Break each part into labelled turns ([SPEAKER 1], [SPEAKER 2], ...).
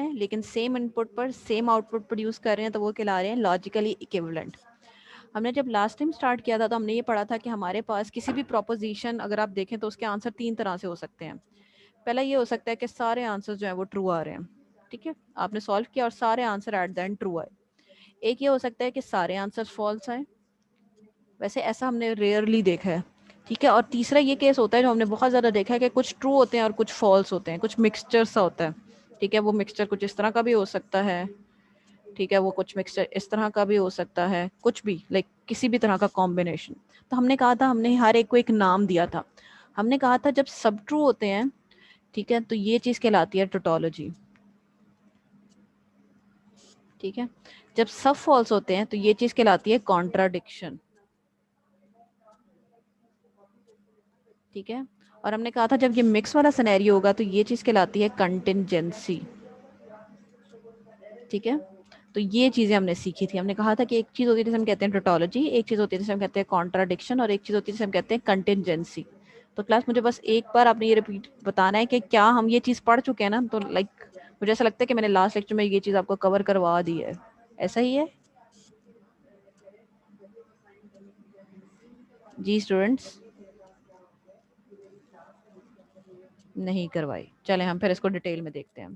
[SPEAKER 1] हैं लेकिन same input पर सेम आउटपुट प्रोड्यूस कर रहे हैं, तो वो कहला रहे हैं लॉजिकली इक्विवेलेंट। हमने जब लास्ट टाइम स्टार्ट किया था तो हमने ये पढ़ा था कि हमारे पास किसी भी प्रोपोजिशन अगर आप देखें तो उसके आंसर 3 तरह से हो सकते हैं। पहला ये हो सकता है कि सारे आंसर जो है वो ट्रू आ रहे हैं, ठीक है, आपने सॉल्व किया और सारे answer at the end true आए। एक ये हो सकता है कि सारे आंसर फॉल्स आए, वैसे ऐसा हमने रेयरली देखा है, ठीक है। और तीसरा ये केस होता है जो हमने बहुत ज़्यादा देखा है कि कुछ ट्रू होते हैं और कुछ फॉल्स होते हैं, कुछ मिक्सचर सा होता है, ठीक है। वो मिक्सचर कुछ इस तरह का भी हो सकता है, ठीक है, वो कुछ मिक्सचर इस तरह का भी हो सकता है, कुछ भी लाइक किसी भी तरह का कॉम्बिनेशन। तो हमने कहा था, हमने हर एक को एक नाम दिया था। हमने कहा था जब सब ट्रू होते हैं, ठीक है, तो ये चीज़ कहलाती है टोटोलॉजी, ठीक है। जब सब फॉल्स होते हैं तो ये चीज़ कहलाती है कॉन्ट्राडिक्शन, ठीक है। और हमने कहा था जब ये मिक्स वाला सिनेरियो होगा तो ये चीज़ कहलाती है कंटिंजेंसी, ठीक है। तो ये चीज़ें हमने सीखी थी। हमने कहा था कि एक चीज़ होती है जिसे हम कहते हैं टोटोलॉजी, एक चीज़ होती है जिसे हम कहते हैं कॉन्ट्राडिक्शन, और एक चीज़ होती है जिसे हम कहते हैं कंटिंजेंसी। तो क्लास मुझे बस एक बार आपने ये रिपीट बताना है कि क्या हम ये चीज़ पढ़ चुके हैं ना, तो लाइक मुझे ऐसा लगता है कि मैंने लास्ट लेक्चर में ये चीज़ आपको कवर करवा दी है, ऐसा ही है जी स्टूडेंट्स? नहीं करवाई, चलें हम फिर इसको डिटेल में देखते हैं।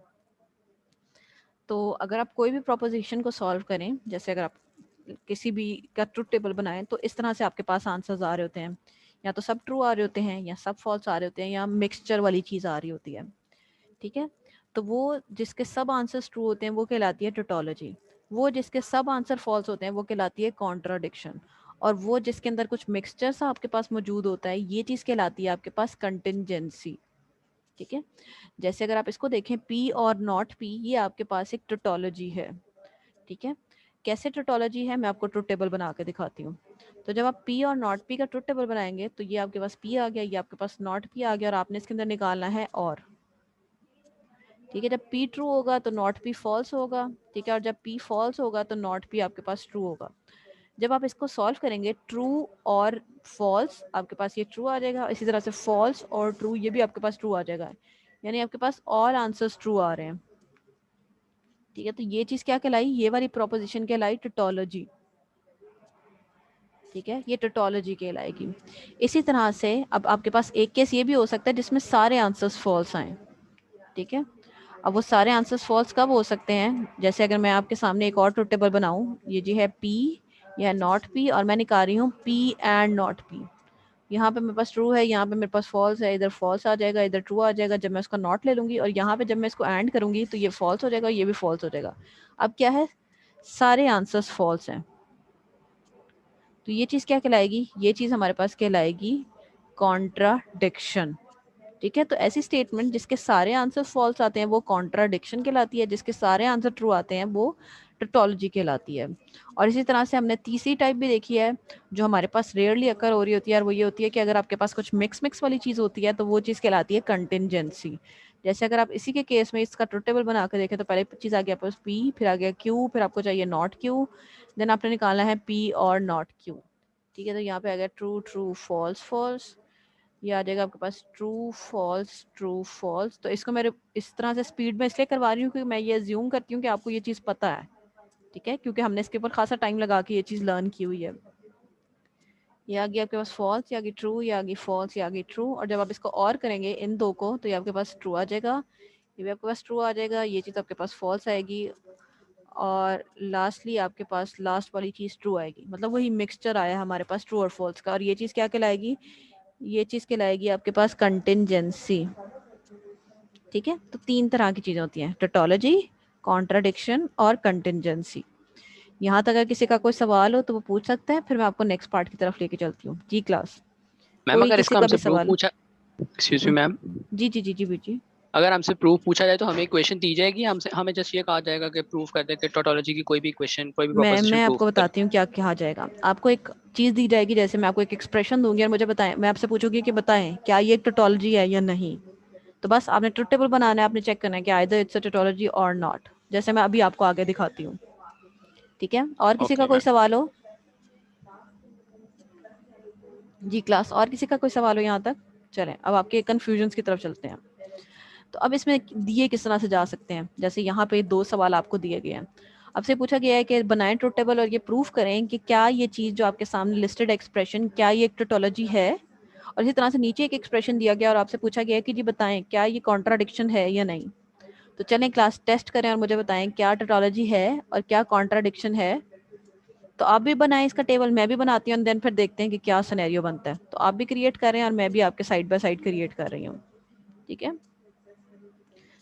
[SPEAKER 1] तो अगर आप कोई भी प्रोपोजिशन को सॉल्व करें, जैसे अगर आप किसी भी का ट्रुथ टेबल बनाएं, तो इस तरह से आपके पास आंसर्स आ रहे होते हैं, या तो सब ट्रू आ रहे होते हैं, या सब फॉल्स आ रहे होते हैं, या मिक्सचर वाली चीज़ आ रही होती है, ठीक है। तो वो जिसके सब आंसर्स ट्रू होते हैं वो कहलाती है टोटोलॉजी, वो जिसके सब आंसर फॉल्स होते हैं वो कहलाती है कॉन्ट्राडिक्शन, और वो जिसके अंदर कुछ मिक्सचर्स आपके पास मौजूद होता है ये चीज़ कहलाती है आपके पास कंटिंजेंसी, ठीक है। जैसे अगर आप इसको देखें, पी और नॉट पी, ये आपके पास एक टोटोलॉजी है, ठीक है। कैसे टोटोलॉजी है, मैं आपको ट्रुथ टेबल बना के दिखाती हूँ। तो जब आप पी और नॉट पी का ट्रुथ टेबल बनाएंगे तो ये आपके पास पी आ गया, ये आपके पास नॉट पी आ गया, और आपने इसके अंदर निकालना है और, ठीक है। जब पी ट्रू होगा तो नॉट पी फॉल्स होगा, ठीक है, और जब पी फॉल्स होगा तो नॉट पी आपके पास ट्रू होगा। जब आप इसको सॉल्व करेंगे, ट्रू और फॉल्स आपके पास ये ट्रू आ जाएगा, इसी तरह से फॉल्स और ट्रू ये भी आपके पास ट्रू आ जाएगा, यानी आपके पास ऑल आंसर्स ट्रू आ रहे हैं, ठीक है। तो ये चीज़ क्या कहलाई, ये वाली प्रोपोजिशन कहलाई टोटोलॉजी, ठीक है, ये टोटोलॉजी कहलाएगी। इसी तरह से अब आपके पास एक केस ये भी हो सकता है जिसमें सारे आंसर्स फॉल्स आए, ठीक है। अब वो सारे आंसर्स फॉल्स कब हो सकते हैं, जैसे अगर मैं आपके सामने एक और ट्रुथ टेबल बनाऊं, ये जी है पी, यह है नॉट पी, और मैं निकाल रही हूँ पी एंड नॉट पी। यहाँ पे मेरे पास ट्रू है, यहाँ पे मेरे पास फॉल्स है, इधर फॉल्स आ जाएगा, इधर ट्रू आ जाएगा। जब मैं उसका नॉट ले लूंगी और यहाँ पे जब मैं इसको एंड करूंगी तो ये फॉल्स हो जाएगा, ये भी फॉल्स हो जाएगा। अब क्या है, सारे आंसर्स फॉल्स हैं, तो ये चीज़ क्या कहलाएगी, ये चीज़ हमारे पास कहलाएगी कॉन्ट्राडिक्शन, ठीक है। तो ऐसी स्टेटमेंट जिसके सारे आंसर फॉल्स आते हैं वो कॉन्ट्राडिक्शन कहलाती है, जिसके सारे आंसर ट्रू आते हैं वो टोटोलॉजी कहलाती है। और इसी तरह से हमने तीसरी टाइप भी देखी है जो हमारे पास रेयरली अकर हो रही होती है, और वो ये होती है कि अगर आपके पास कुछ मिक्स मिक्स वाली चीज़ होती है तो वो चीज़ कहलाती है कंटिंजेंसी। जैसे अगर आप इसी के केस में इसका ट्रुथ टेबल बना कर देखें तो पहले चीज़ आ गया आपके पास पी, फिर आ गया क्यू, फिर आपको चाहिए नॉट क्यू, देन आपने निकालना है पी और नॉट क्यू, ठीक है। तो यहाँ पे आ गया ट्रू ट्रू फॉल्स फॉल्स, ये आ जाएगा आपके पास ट्रू फॉल्स ट्रू फॉल्स। तो इसको मैं इस तरह से स्पीड में इसलिए करवा रही हूँ क्योंकि मैं ये अज्यूम करती हूँ कि आपको ये चीज़ पता है, ठीक है, क्योंकि हमने इसके ऊपर खासा टाइम लगा के ये चीज़ लर्न की हुई है। ये आ गया आपके पास फॉल्स, ये आ गई ट्रू, ये आ गई फॉल्स, ये आ गई ट्रू, और जब आप इसको और करेंगे इन दो को तो ये आपके पास ट्रू आ जाएगा, ये भी आपके पास ट्रू आ जाएगा, ये चीज़ आपके पास फॉल्स आएगी, और लास्टली आपके पास लास्ट वाली चीज़ ट्रू आएगी। मतलब वही मिक्सचर आया हमारे पास ट्रू और फॉल्स का, और ये चीज़ क्या कहलाएगी, ये चीज़ कहलाएगी आपके पास कंटिंजेंसी, ठीक है। तो 3 तरह की चीज़ें होती हैं, टोटोलॉजी, कॉन्ट्राडिक्शन और कंटिंजेंसी। यहाँ तक अगर किसी का कोई सवाल हो तो वो पूछ सकता है, फिर मैं आपको नेक्स्ट पार्ट की तरफ लेके चलती हूँ जी क्लास।
[SPEAKER 2] मैम
[SPEAKER 1] कोई
[SPEAKER 2] अगर
[SPEAKER 1] किसी
[SPEAKER 2] इसका
[SPEAKER 1] का
[SPEAKER 2] हमसे
[SPEAKER 1] भी
[SPEAKER 2] प्रूफ
[SPEAKER 1] सवाल?
[SPEAKER 2] पूछा, एक्सक्यूज मी मैम,
[SPEAKER 1] जी जी जी जी जी।
[SPEAKER 2] अगर हमसे प्रूफ पूछा जाए तो हमें क्वेश्चन दी जाएगी, हमसे हमें जस्ट ये कहा जाएगा कि प्रूफ कर दे कि टोटोलॉजी की कोई भी क्वेश्चन, कोई भी प्रोपोजिशन
[SPEAKER 1] मैं
[SPEAKER 2] प्रूफ
[SPEAKER 1] आपको
[SPEAKER 2] कर।
[SPEAKER 1] बताती हूँ क्या कहा जाएगा। आपको एक चीज़ दी जाएगी, जैसे मैं आपको एक एक्सप्रेशन दूंगी और मुझे बताएं, मैं आपसे पूछूंगी कि बताएं क्या ये एक टोटोलॉजी है या नहीं। तो बस आपने ट्रुथ टेबल बनाना है, आपने चेक करना है कि आइदर इट्स अ टोटोलॉजी और नॉट, जैसे मैं अभी आपको आगे दिखाती हूँ, ठीक है। और किसी का
[SPEAKER 2] ओके
[SPEAKER 1] कोई
[SPEAKER 2] मैम।
[SPEAKER 1] सवाल हो जी क्लास? और किसी का कोई सवाल हो यहाँ तक? चलें अब आपके कंफ्यूजन्स की तरफ चलते हैं। तो अब इसमें दिए किस तरह से जा सकते हैं, जैसे यहाँ पे 2 सवाल आपको दिए गए हैं, आपसे पूछा गया है कि बनाएं ट्रुथ टेबल और ये प्रूफ करें कि क्या ये चीज जो आपके सामने लिस्टेड एक्सप्रेशन क्या ये एक टोटोलॉजी है, और इसी तरह से नीचे एक एक्सप्रेशन दिया गया और आपसे पूछा गया है कि जी बताएं क्या ये कॉन्ट्राडिक्शन है या नहीं। तो चलें क्लास टेस्ट करें और मुझे बताएं क्या टोटोलॉजी है और क्या कॉन्ट्राडिक्शन है। तो आप भी बनाएं इसका टेबल, मैं भी बनाती हूँ, देन फिर देखते हैं कि क्या सिनेरियो बनता है। तो आप भी क्रिएट कर रहे हैं और मैं भी आपके साइड बाय साइड क्रिएट कर रही हूँ, ठीक है।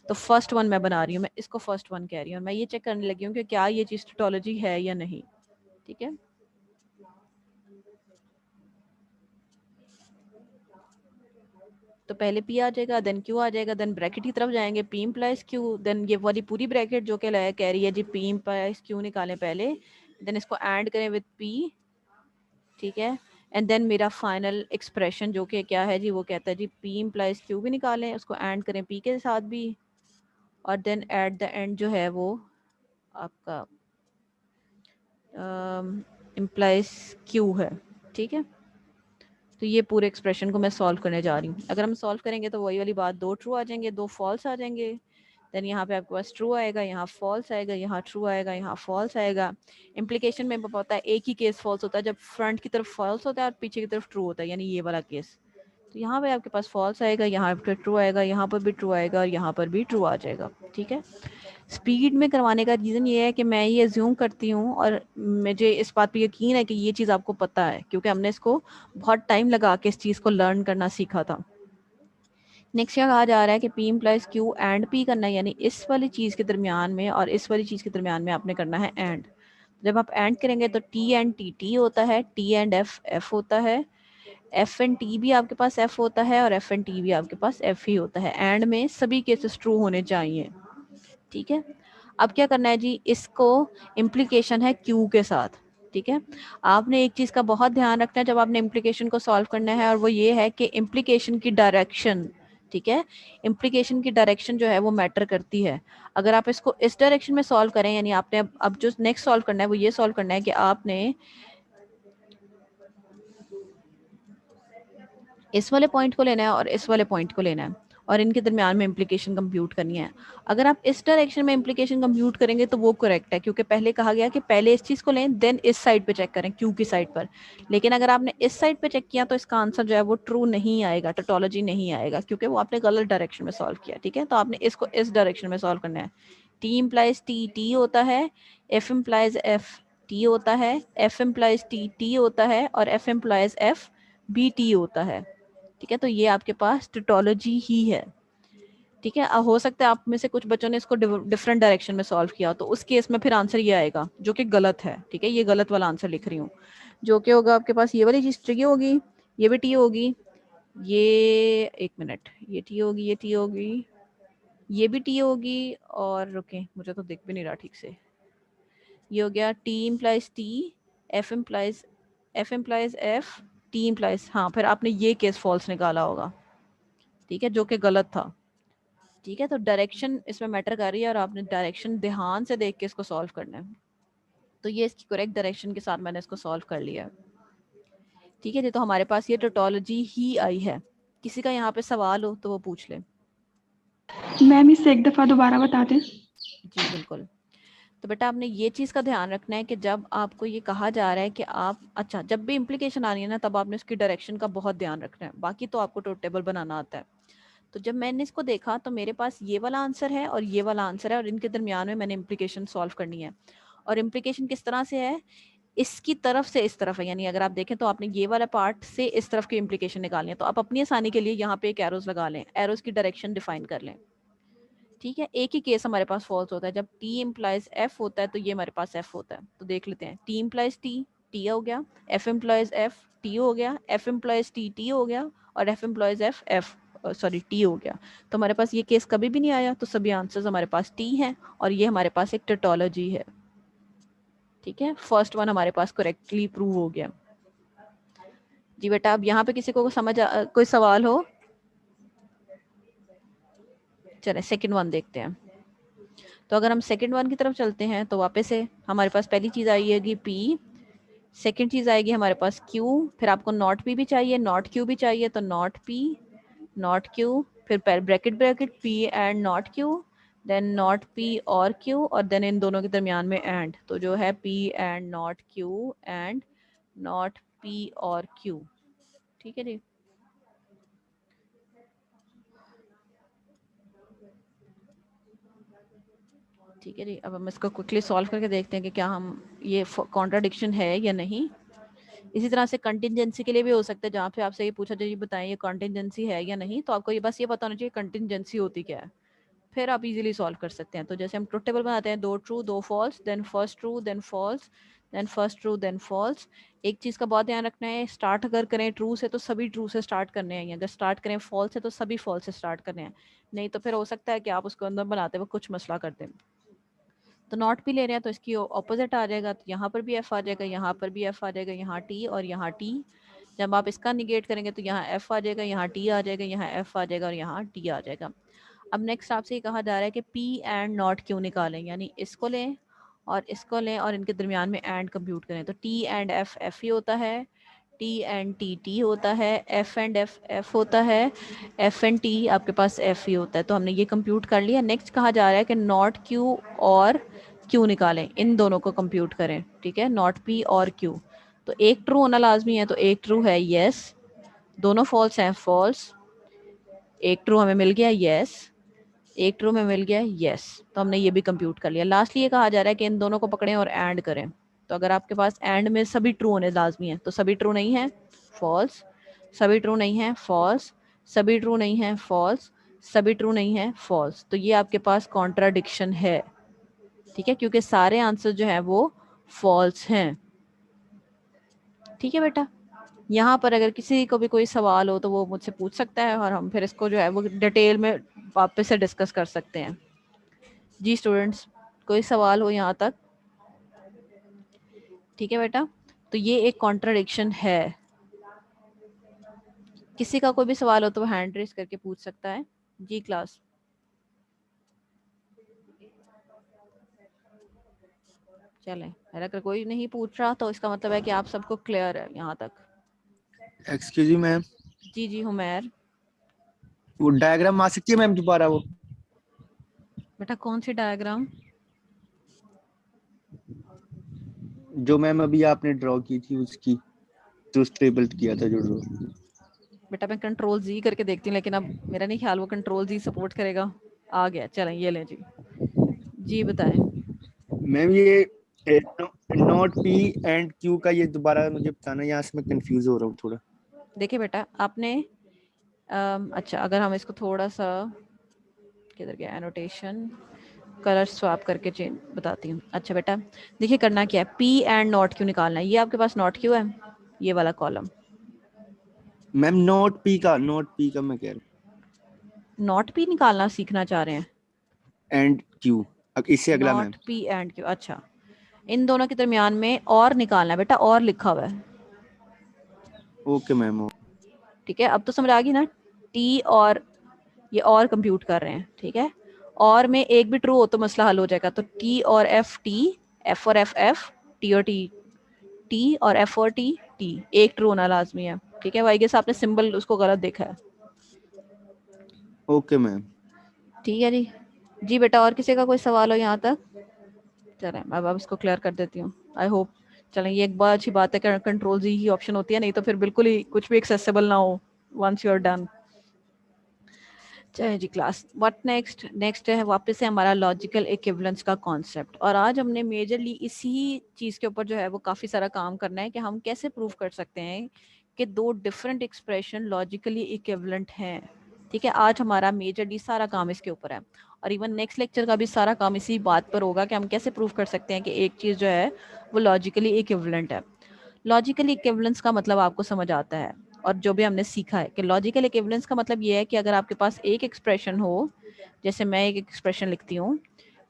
[SPEAKER 1] तो फर्स्ट वन मैं बना रही हूँ, मैं इसको फर्स्ट वन कह रही हूँ, मैं ये चेक करने लगी हूँ कि क्या ये चीज टोटोलॉजी है या नहीं, ठीक है। तो पहले पी आ जाएगा, देन क्यू आ जाएगा, देन ब्रैकेट की तरफ जाएंगे, पी इम्प्लाइज क्यू, देन ये वाली पूरी ब्रैकेट जो कि कह रही है जी पी इम्प्लाइज क्यू निकालें पहले, देन इसको एंड करें विद पी, ठीक है। एंड देन मेरा फाइनल एक्सप्रेशन जो कि क्या है जी, वो कहता है जी पी इम्प्लाइज क्यू भी निकालें, उसको एंड करें पी के साथ भी, और देन एट द एंड जो है वो आपका इम्प्लाइज क्यू है, ठीक है। तो ये पूरे एक्सप्रेशन को मैं सॉल्व करने जा रही हूँ। अगर हम सॉल्व करेंगे तो वही वाली बात, 2 ट्रू आ जाएंगे, 2 फॉल्स आ जाएंगे, देन यहाँ पे आपके पास ट्रू आएगा, यहाँ फॉल्स आएगा, यहाँ ट्रू आएगा, यहाँ फॉल्स आएगा। इम्प्लीकेशन में पता है एक ही केस फॉल्स होता है, जब फ्रंट की तरफ फॉल्स होता है और पीछे की तरफ ट्रू होता है, यानी ये वाला केस। तो यहाँ पे आपके पास फॉल्स आएगा, यहाँ पे ट्रू आएगा, यहाँ पर भी ट्रू आएगा और यहाँ पर भी ट्रू आ जाएगा, ठीक है। स्पीड में करवाने का रीज़न ये है कि मैं ये अज्यूम करती हूँ और मुझे इस बात पे यकीन है कि ये चीज़ आपको पता है, क्योंकि हमने इसको बहुत टाइम लगा के इस चीज़ को लर्न करना सीखा था। नेक्स्ट क्या कहा जा रहा है कि P implies Q and P करना है, यानी इस वाली चीज़ के दरमियान में और इस वाली चीज़ के दरमियान में आपने करना है एंड। जब आप एंड करेंगे तो टी एंड टी होता है, टी एंड एफ होता है, एफ एंड टी भी आपके पास एफ होता है और एफ एंड टी भी आपके पास एफ ही होता है। एंड में सभी केसेस ट्रू होने चाहिए, ठीक है। अब क्या करना है जी, इसको इम्प्लीकेशन है क्यू के साथ, ठीक है। आपने एक चीज का बहुत ध्यान रखना है जब आपने इम्प्लीकेशन को सॉल्व करना है, और वो ये है कि इम्प्लीकेशन की डायरेक्शन, ठीक है, इम्प्लीकेशन की डायरेक्शन जो है वो मैटर करती है। अगर आप इसको इस डायरेक्शन में सॉल्व करें, यानी आपने अब जो नेक्स्ट सॉल्व करना है वो ये सॉल्व करना है कि आपने इस वाले पॉइंट को लेना है और इस वाले पॉइंट को लेना है और इनके दरमियान में इम्प्लीकेशन कंप्यूट करनी है। अगर आप इस डायरेक्शन में इम्प्लीकेशन कंप्यूट करेंगे तो वो करेक्ट है, क्योंकि पहले कहा गया कि पहले इस चीज को लें देन इस साइड पे चेक करें, क्यू की साइड पर। लेकिन अगर आपने इस साइड पे चेक किया तो इसका आंसर जो है वो ट्रू नहीं आएगा, टोटोलॉजी नहीं आएगा, क्योंकि वो आपने गलत डायरेक्शन में सॉल्व किया, ठीक है। तो आपने इसको इस डायरेक्शन में सॉल्व करना है। टी इम्प्लाइज टी टी होता है, एफ इम्प्लाइज एफ टी होता है, एफ इम्प्लाइज टी टी होता है और F implies F B T होता है, ठीक है। तो ये आपके पास टोटोलॉजी ही है, ठीक है। हो सकता है आप में से कुछ बच्चों ने इसको डिफरेंट डायरेक्शन में सॉल्व किया, तो उस केस में फिर आंसर ये आएगा जो कि गलत है, ठीक है। ये गलत वाला आंसर लिख रही हूँ, जो कि होगा आपके पास ये वाली चीज टी होगी, ये भी टी होगी, ये एक मिनट, ये टी होगी, ये टी होगी, ये भी टी होगी, और रुके मुझे तो दिख भी नहीं रहा ठीक से, ये हो गया T implies T, F implies F, T implies, हाँ फिर आपने ये केस फॉल्स निकाला होगा, ठीक है, जो कि गलत था, ठीक है। तो डायरेक्शन इसमें मैटर कर रही है और आपने डायरेक्शन ध्यान से देख के इसको सॉल्व करना है। तो ये इसकी करेक्ट डायरेक्शन के साथ मैंने इसको सॉल्व कर लिया है, ठीक है जी। तो हमारे पास ये टोटोलॉजी ही आई है। किसी का यहाँ पे सवाल हो तो वो पूछ ले।
[SPEAKER 3] मैम इसे एक दफा दोबारा बता दें।
[SPEAKER 1] जी बिल्कुल। तो बेटा आपने ये चीज़ का ध्यान रखना है कि जब आपको ये कहा जा रहा है कि आप, अच्छा जब भी इम्प्लीकेशन आ रही है ना, तब आपने उसकी डायरेक्शन का बहुत ध्यान रखना है, बाकी तो आपको ट्रुथ टेबल बनाना आता है। तो जब मैंने इसको देखा तो मेरे पास ये वाला आंसर है और ये वाला आंसर है, और इनके दरमियान में मैंने इम्प्लीकेशन सॉल्व करनी है। और इम्प्लीकेशन किस तरह से है, इसकी तरफ से इस तरफ है, यानी अगर आप देखें तो आपने ये वाला पार्ट से इस तरफ की इम्प्लीकेशन निकालनी है। तो आप अपनी आसानी के लिए यहाँ पे एक एरोज लगा लें, एरोज की डायरेक्शन डिफाइन कर लें, ठीक है। एक ही केस हमारे पास फॉल्स होता है, जब टी इम्प्लाइज एफ होता है तो ये हमारे पास एफ होता है। तो देख लेते हैं, टी इम्प्लाइज टी, टी हो गया, एफ इम्प्लाइज एफ, टी हो गया, एफ इम्प्लाइज टी, टी हो गया, और F implies F, F sorry T हो गया। तो हमारे पास ये केस कभी भी नहीं आया, तो सभी आंसर्स हमारे पास टी हैं और ये हमारे पास एक टोटोलॉजी है, ठीक है। फर्स्ट वन हमारे पास करेक्टली प्रूव हो गया जी। बेटा अब यहाँ पे किसी को कोई सवाल हो? चले सेकंड वन देखते हैं। तो अगर हम सेकंड वन की तरफ चलते हैं तो वापस से हमारे पास पहली चीज आएगी पी, सेकंड चीज आएगी हमारे पास क्यू, फिर आपको नॉट पी भी चाहिए, नॉट क्यू भी चाहिए, तो नॉट पी, नॉट क्यू, फिर bracket bracket P and not Q, then not P और Q, और देन इन दोनों के दरमियान में एंड, तो जो है P and not Q and not P और Q। ठीक है जी। ठीक है जी, अब हम इसको क्विकली सॉल्व करके देखते हैं कि क्या हम ये कॉन्ट्राडिक्शन है या नहीं। इसी तरह से कंटिंजेंसी के लिए भी हो सकता है, जहाँ पे आपसे ये पूछा जाए बताएं ये कंटिंजेंसी है या नहीं, तो आपको ये बस ये पता होना चाहिए कंटिंजेंसी होती क्या है, फिर आप इजीली सॉल्व कर सकते हैं। तो जैसे हम ट्रुथ टेबल बनाते हैं, 2 true 2 false, then first true then false, then first true then false. एक चीज़ का बहुत ध्यान रखना है, स्टार्ट अगर करें ट्रू से तो सभी ट्रू से स्टार्ट करने हैं, अगर स्टार्ट करें फॉल्स से तो सभी फॉल्स से स्टार्ट करने हैं, नहीं तो फिर हो सकता है कि आप उसको अंदर बनाते हुए कुछ मसला कर दें। तो नॉट भी ले रहे हैं तो इसकी ऑपोजिट आ जाएगा, तो यहाँ पर भी एफ आ जाएगा, यहाँ पर भी एफ आ जाएगा, यहाँ टी और यहाँ टी। जब आप इसका निगेट करेंगे तो यहाँ एफ आ जाएगा, यहाँ टी आ जाएगा, यहाँ एफ आ जाएगा और यहाँ टी आ जाएगा। अब नेक्स्ट आपसे ये कहा जा रहा है कि पी एंड नॉट क्यों निकालें, यानी इसको लें और इसको लें और इनके दरमियान में एंड कंप्यूट करें। तो टी एंड एफ एफ ही होता है, टी एंड टी टी होता है, एफ एंड एफ एफ होता है, एफ एंड टी आपके पास एफ ही होता है। तो हमने ये कंप्यूट कर लिया। नेक्स्ट कहा जा रहा है कि नॉट क्यू और क्यू निकालें, इन दोनों को कंप्यूट करें। ठीक है, नॉट पी और क्यू, तो एक ट्रू होना लाजमी है, तो एक ट्रू है यस, दोनों फॉल्स हैं फॉल्स, एक ट्रू हमें मिल गया यस, एक ट्रू में मिल गया यस, तो हमने ये भी कंप्यूट कर लिया। लास्टली ये कहा जा रहा है कि इन दोनों को पकड़ें और एंड करें। तो अगर आपके पास एंड में सभी ट्रू होने लाजमी है, तो सभी ट्रू नहीं है फॉल्स, सभी ट्रू नहीं है फॉल्स, सभी ट्रू नहीं है फॉल्स, सभी ट्रू नहीं है फॉल्स, तो ये आपके पास कॉन्ट्राडिक्शन है। ठीक है, क्योंकि सारे आंसर जो है वो फॉल्स हैं। ठीक है बेटा, यहाँ पर अगर किसी को भी कोई सवाल हो तो वो मुझसे पूछ सकता है और हम फिर इसको जो है वो डिटेल में वापस से डिस्कस कर सकते हैं। जी स्टूडेंट्स, कोई सवाल हो यहाँ तक? ठीक है बेटा, तो ये एक कॉन्ट्राडिक्शन है। किसी का कोई भी सवाल हो तो वो हैंड रेस करके पूछ सकता है। जी क्लास, चलें, अगर कोई नहीं पूछ रहा तो इसका मतलब है कि आप सबको क्लियर है यहाँ तक।
[SPEAKER 4] एक्सक्यूज मी मैम,
[SPEAKER 1] जी जी हुमैर।
[SPEAKER 4] वो डायग्राम आ सकती है मैम दोबारा? वो
[SPEAKER 1] बेटा कौन सी डायग्राम?
[SPEAKER 4] जो मैम अभी आपने ड्रॉ की थी उसकी, जो स्टेबल किया था जो ड्रॉ।
[SPEAKER 1] बेटा मैं कंट्रोल जी करके देखती हूँ, लेकिन अब मेरा नहीं ख्याल वो कंट्रोल जी सपोर्ट करेगा। आ गया, चलें ये लें जी। जी बताएं।
[SPEAKER 4] मैम ये नॉट पी एंड क्यू का ये दोबारा मुझे बताना, यहाँ से मैं कंफ्यूज हो रहा हूँ थोड़ा।
[SPEAKER 1] देखिए बेटा आपने अच्छा, अगर हम इसको थोड़ा सा, किधर गया एनोटेशन, कलर स्वैप करके चेंज बताती हूँ। अच्छा बेटा देखिए करना क्या है, पी एंड नॉट क्यू निकालना है। ये आपके पास नॉट क्यू है, ये वाला कॉलम।
[SPEAKER 4] मैम नॉट पी का मैं कह रहा हूँ।
[SPEAKER 1] नॉट पी निकालना सीखना चाह रहे हैं?
[SPEAKER 4] एंड क्यू, इससे अगला ma'am.
[SPEAKER 1] Not P and Q, अच्छा इन दोनों के दरमियान में और निकालना है बेटा, और लिखा हुआ है।
[SPEAKER 4] Okay ma'am.
[SPEAKER 1] ठीक है, अब तो समझ आ गई ना, टी और ये और कंप्यूट कर रहे हैं। ठीक है, और में एक भी ट्रू हो तो मसला हल हो जाएगा। तो टी और एफ टी, एफ और एफ एफ, टी और टी टी, और एफ और टी टी, एक ट्रू होना लाजमी है। ठीक है, वाई गेस आपने सिंबल उसको गलत देखा है।
[SPEAKER 4] Okay ma'am.
[SPEAKER 1] ठीक है जी। जी बेटा और किसी का कोई सवाल हो यहाँ तक? चलें मैं अब इसको क्लियर कर देती हूँ। आई होप, चलें ये एक बहुत अच्छी बात है कि कंट्रोल जी ही ऑप्शन होती है, नहीं तो फिर बिल्कुल ही कुछ भी एक्सेसिबल ना हो वंस यू आर डन। चलिए जी क्लास, व्हाट नेक्स्ट? नेक्स्ट है वापस से हमारा लॉजिकल इक्विवेलेंस का कॉन्सेप्ट, और आज हमने मेजरली इसी चीज़ के ऊपर जो है वो काफ़ी सारा काम करना है कि हम कैसे प्रूव कर सकते हैं कि दो डिफरेंट एक्सप्रेशन लॉजिकली इक्विवेलेंट हैं। ठीक है, आज हमारा मेजरली सारा काम इसके ऊपर है, और इवन नेक्स्ट लेक्चर का भी सारा काम इसी बात पर होगा कि हम कैसे प्रूव कर सकते हैं कि एक चीज़ जो है वो लॉजिकली इक्विवेलेंट है। लॉजिकल इक्विवेलेंस का मतलब आपको समझ आता है, और जो भी हमने सीखा है कि लॉजिकल इक्विवेलेंस का मतलब ये है कि अगर आपके पास एक एक्सप्रेशन हो, जैसे मैं एक एक्सप्रेशन लिखती हूँ,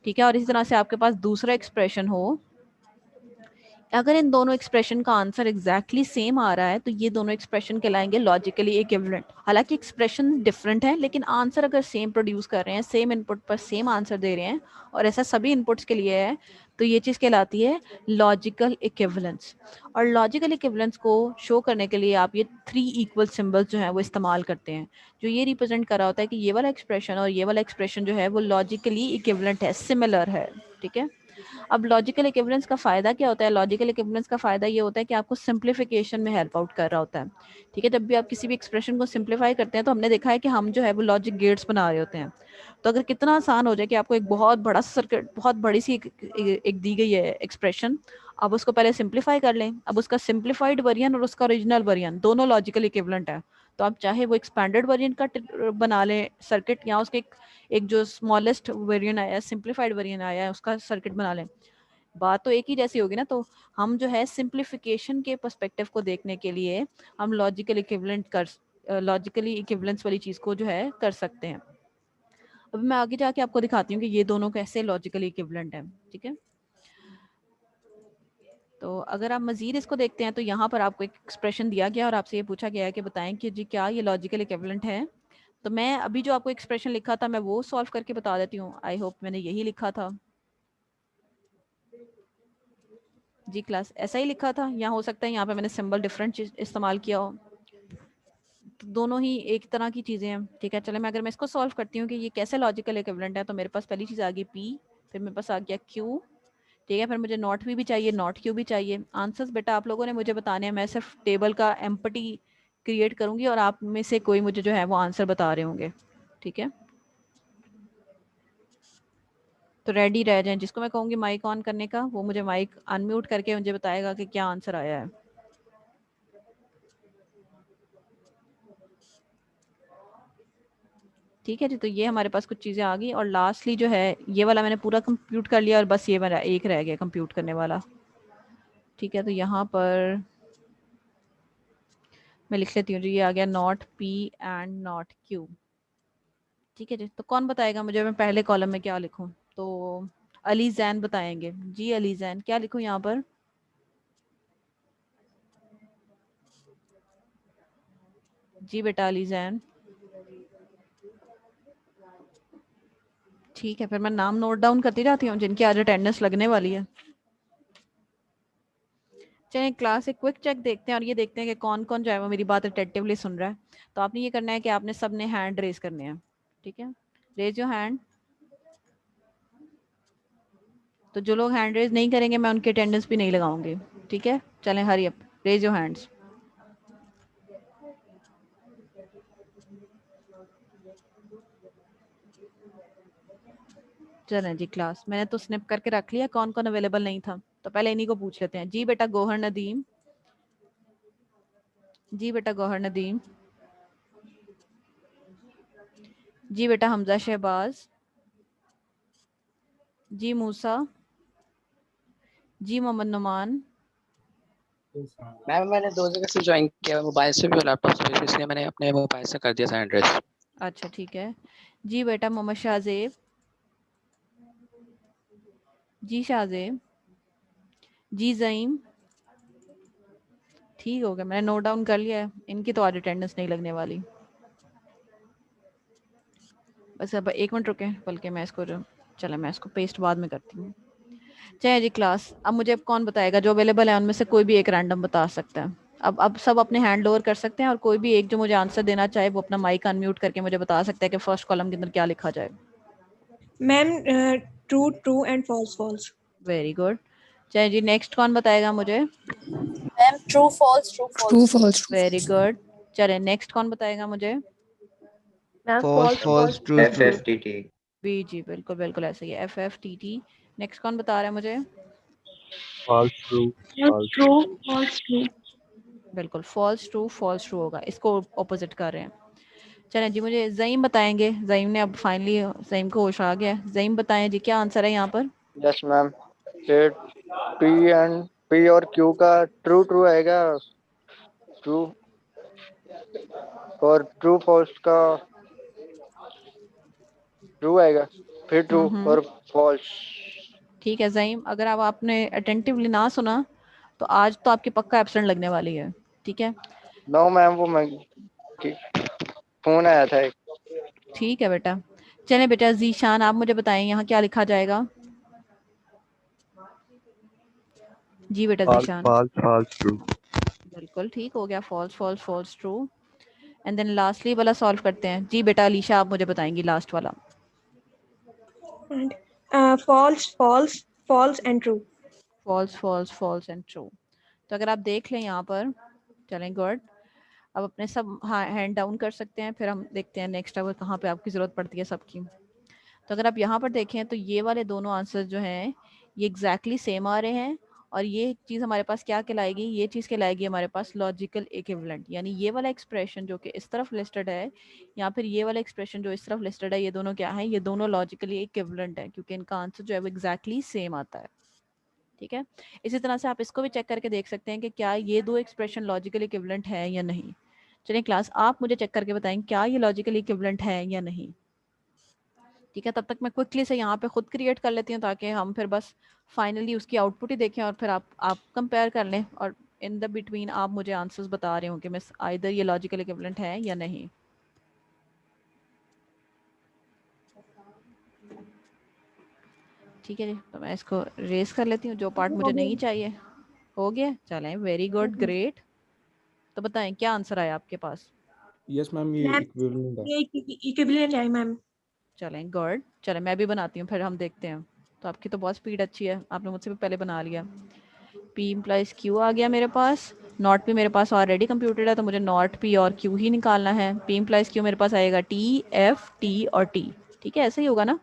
[SPEAKER 1] ठीक है, और इसी तरह से आपके पास दूसरा एक्सप्रेशन हो, अगर इन दोनों एक्सप्रेशन का आंसर एग्जैक्टली सेम आ रहा है तो ये दोनों एक्सप्रेशन कहलाएंगे लॉजिकली इक्विवेलेंट। हालांकि एक्सप्रेशन डिफरेंट है लेकिन आंसर अगर सेम प्रोड्यूस कर रहे हैं, सेम इनपुट पर सेम आंसर दे रहे हैं और ऐसा सभी इनपुट्स के लिए है, तो ये चीज़ कहलाती है लॉजिकल इक्विवेलेंस। और लॉजिकल इक्विवेलेंस को शो करने के लिए आप ये 3 इक्वल सिंबल्स जो है वो इस्तेमाल करते हैं, जो ये रिप्रेजेंट कर रहा होता है कि ये वाला एक्सप्रेशन और ये वाला एक्सप्रेशन जो है वो लॉजिकली इक्विवेलेंट है, सिमिलर है। ठीक है, अब लॉजिकल इक्विवेलेंस का फायदा क्या होता है? लॉजिकल इक्विवेलेंस का फायदा ये होता है कि आपको सिंप्लीफिकेशन में हेल्प आउट कर रहा होता है। ठीक है, जब भी आप किसी भी एक्सप्रेशन को सिंप्लीफाई करते हैं तो हमने देखा है कि हम जो है वो लॉजिक गेट्स बना रहे होते हैं। तो अगर कितना आसान हो जाए कि आपको एक बहुत बड़ा सर्किट, बहुत बड़ी सी एक दी गई है एक्सप्रेशन, आप उसको पहले सिंप्लीफाई कर लें। अब उसका सिंप्लीफाइड वर्जन और उसका ओरिजिनल वर्जन दोनों लॉजिकल इक्विवेलेंट है, तो आप चाहे वो एक्सपैंडेड वर्जन का बना लें सर्किट, या उसके एक जो स्मॉलेस्ट वेरिएंट आया है, सिंप्लीफाइड वेरिएंट आया है, उसका सर्किट बना लें, बात तो एक ही जैसी होगी ना। तो हम जो है सिंप्लीफिकेशन के पर्सपेक्टिव को देखने के लिए हम लॉजिकली इक्विवेलेंस वाली चीज को जो है कर सकते हैं। अब मैं आगे जाके आपको दिखाती हूँ कि ये दोनों कैसे लॉजिकली इक्विवेलेंट है। ठीक है, तो अगर आप मजीद इसको देखते हैं तो यहाँ पर आपको एक एक्सप्रेशन दिया गया और आपसे ये पूछा गया है कि बताएं कि जी क्या ये लॉजिकल इक्विवेलेंट है। तो मैं अभी जो आपको एक्सप्रेशन लिखा था मैं वो सॉल्व करके बता देती हूँ। आई होप मैंने यही लिखा था जी क्लास, ऐसा ही लिखा था, या हो सकता है यहाँ पे मैंने सिंबल डिफरेंट इस्तेमाल किया हो। तो दोनों ही एक तरह की चीजें हैं। ठीक है, चले मैं अगर मैं इसको सॉल्व करती हूँ कि ये कैसे लॉजिकल इक्विवेलेंट है, तो मेरे पास पहली चीज आ गई P, फिर मेरे पास आ गया Q। ठीक है, फिर मुझे नॉट P भी चाहिए, नॉट Q भी चाहिए। आंसर्स बेटा आप लोगों ने मुझे बताने हैं, मैं सिर्फ टेबल का एम्पटी क्रिएट करूंगी और आप में से कोई मुझे जो है वो आंसर बता रहे होंगे। ठीक है, तो रेडी रह जाएं। जिसको मैं कहूंगी माइक ऑन करने का वो मुझे माइक अनम्यूट करके मुझे बताएगा कि क्या आंसर आया है। ठीक है जी, तो ये हमारे पास कुछ चीज़ें आ गई और लास्टली जो है ये वाला मैंने पूरा कंप्यूट कर लिया और बस ये मेरा एक रह गया कंप्यूट करने वाला। ठीक है, तो यहाँ पर मैं लिख लेती हूँ जी, ये आ गया not P and not Q। ठीक है जी, तो कौन बताएगा मुझे मैं पहले कॉलम में क्या लिखूँ? तो अली जैन बताएंगे जी। अली जैन, क्या लिखूँ यहाँ पर? जी बेटा अली जैन। ठीक है, फिर मैं नाम नोट डाउन करती जाती हूँ जिनकी आज अटेंडेंस लगने वाली है। चलिए क्लास एक क्विक चेक देखते हैं और ये देखते हैं कि कौन कौन जो है वो मेरी बात अटेंटिवली सुन रहा है। तो आपने ये करना है कि आपने सबने हैंड रेज करने हैं। ठीक है, रेज योर हैंड। तो जो लोग हैंड रेज नहीं करेंगे मैं उनकी अटेंडेंस भी नहीं लगाऊंगी। ठीक है, चलें hurry up, raise your hands. चलें जी क्लास, मैंने तो स्निप करके रख लिया कौन कौन अवेलेबल नहीं था, तो पहले इन्हीं को पूछ लेते हैं। जी बेटा गौहर नदीम। जी बेटा गौहर नदीम। जी बेटा हमजा शहबाज। जी मूसा। जी मोहम्मद नुमान।
[SPEAKER 2] मैम मैंने दो जगह से ज्वाइन किया, मोबाइल से भी और लैपटॉप से भी, इसलिए मैंने अपने मोबाइल से कर दिया था एड्रेस।
[SPEAKER 1] अच्छा ठीक है। जी बेटा मोहम्मद शाहजेब। जी शाहजेब। जी जईम। ठीक हो गया, मैंने नोट डाउन कर लिया है, इनकी तो आज अटेंडेंस नहीं लगने वाली। बस अब 1 मिनट रुके, बल्कि मैं इसको चलो मैं इसको पेस्ट बाद में करती हूँ। चलिए जी क्लास, अब मुझे अब कौन बताएगा? जो अवेलेबल है उनमें से कोई भी एक रैंडम बता सकता है। अब सब अपने हैंड लोअर कर सकते हैं और कोई भी एक जो मुझे आंसर देना चाहे वो अपना माइक अनम्यूट करके मुझे बता सकता है कि फर्स्ट कॉलम के अंदर क्या लिखा जाए।
[SPEAKER 5] Ma'am true true and false false.
[SPEAKER 1] Very good. चलिए जी नेक्स्ट कौन बताएगा मुझे?
[SPEAKER 6] Ma'am true false true
[SPEAKER 5] true
[SPEAKER 6] false.
[SPEAKER 5] False.
[SPEAKER 1] Very good. चलिए नेक्स्ट कौन बताएगा मुझे?
[SPEAKER 6] Ma'am
[SPEAKER 4] false
[SPEAKER 6] false
[SPEAKER 4] false
[SPEAKER 6] false
[SPEAKER 4] true true.
[SPEAKER 7] FFTT।
[SPEAKER 1] जी बिल्कुल बिल्कुल ऐसे ही, FFTT। नेक्स्ट कौन बता रहा है मुझे?
[SPEAKER 8] false true false
[SPEAKER 3] true false true.
[SPEAKER 1] बिल्कुल फॉल्स ट्रू होगा, इसको ऑपोजिट कर रहे हैं। चलें जी, मुझे ज़ईम बताएंगे। ज़ईम ने अब फाइनली, ज़ईम को होश आ गया। ज़ईम बताएं जी क्या आंसर है यहाँ पर?
[SPEAKER 9] यस मैम, ये पी और क्यू का ट्रू ट्रू आएगा, ट्रू, और ट्रू फॉल्स का ट्रू आएगा, फिर ट्रू
[SPEAKER 1] हम्म।
[SPEAKER 9] और फॉल्स।
[SPEAKER 1] ठीक है ज़ईम, अगर अब आपने अटेंटिवली ना सुना तो आज तो आपकी पक्का एब्सेंट लगने वाली है, ठीक है?
[SPEAKER 9] नो मैम, वो मैं फोन आया था एक।
[SPEAKER 1] ठीक है बेटा। चले बेटा जीशान, आप मुझे बताएं यहाँ क्या लिखा जाएगा? जी बेटा
[SPEAKER 8] false
[SPEAKER 1] Zeeshan.
[SPEAKER 8] false false true
[SPEAKER 1] बिल्कुल ठीक हो गया, false false false true. And then lastly वाला सॉल्व करते हैं। जी बेटा अलीशा, आप मुझे बताएंगी लास्ट वाला।
[SPEAKER 5] And false, false, false, and true.
[SPEAKER 1] False false false and true. तो अगर आप देख लें यहाँ पर, चलें गुड। अब अपने सब हैंड डाउन कर सकते हैं, फिर हम देखते हैं नेक्स्ट अवर कहाँ पे आपकी ज़रूरत पड़ती है सबकी। तो अगर आप यहाँ पर देखें तो ये वाले दोनों आंसर जो हैं ये एग्जैक्टली सेम आ रहे हैं, और ये चीज़ हमारे पास क्या कहलाएगी? ये चीज़ कहलाएगी हमारे पास लॉजिकल इक्विवेलेंट। यानी ये वाला एक्सप्रेशन जो कि इस तरफ लिस्टेड है, या फिर ये वाला एक्सप्रेशन जो इस तरफ लिस्टेड है, ये दोनों क्या है? ये दोनों लॉजिकली इक्विवेलेंट है, क्योंकि इनका आंसर जो है वो एग्जैक्टली सेम आता है, ठीक है? इसी तरह से आप इसको भी चेक करके देख सकते हैं कि क्या ये दो एक्सप्रेशन लॉजिकल इक्विवेलेंट है या नहीं। चलिए क्लास, आप मुझे चेक करके बताएं क्या ये लॉजिकल इक्विवेलेंट है या नहीं, ठीक है? तब तक मैं क्विकली से यहाँ पे खुद क्रिएट कर लेती हूँ, ताकि हम फिर बस फाइनली उसकी आउटपुट ही देखें, और फिर आप कंपेयर कर लें, और इन द बिटवीन आप मुझे आंसर्स बता रहे हो कि मैं आइदर ये लॉजिकल इक्विवेलेंट है या नहीं। ठीक है जी, तो मैं इसको रेस कर लेती हूँ, जो पार्ट मुझे नहीं चाहिए। हो गया, चलें, वेरी गुड, ग्रेट। तो बताएं क्या आंसर आया आपके पास?
[SPEAKER 7] यस मैम, ये
[SPEAKER 5] Ma'am,
[SPEAKER 7] इक्विवेलेंट है।
[SPEAKER 5] ये equivalent है मैम।
[SPEAKER 1] चलें गुड, चलें मैं भी बनाती हूँ, फिर हम देखते हैं। तो आपकी तो बहुत स्पीड अच्छी है, आपने मुझसे भी पहले बना लिया। P इम्प्लाइज Q आ गया मेरे पास, नॉट P मेरे पास ऑलरेडी कंप्यूटेड है, तो मुझे नॉट P और Q ही निकालना है। P इम्प्लाइज Q मेरे पास आएगा T, F, T और T, ठीक है? ऐसे ही होगा ना?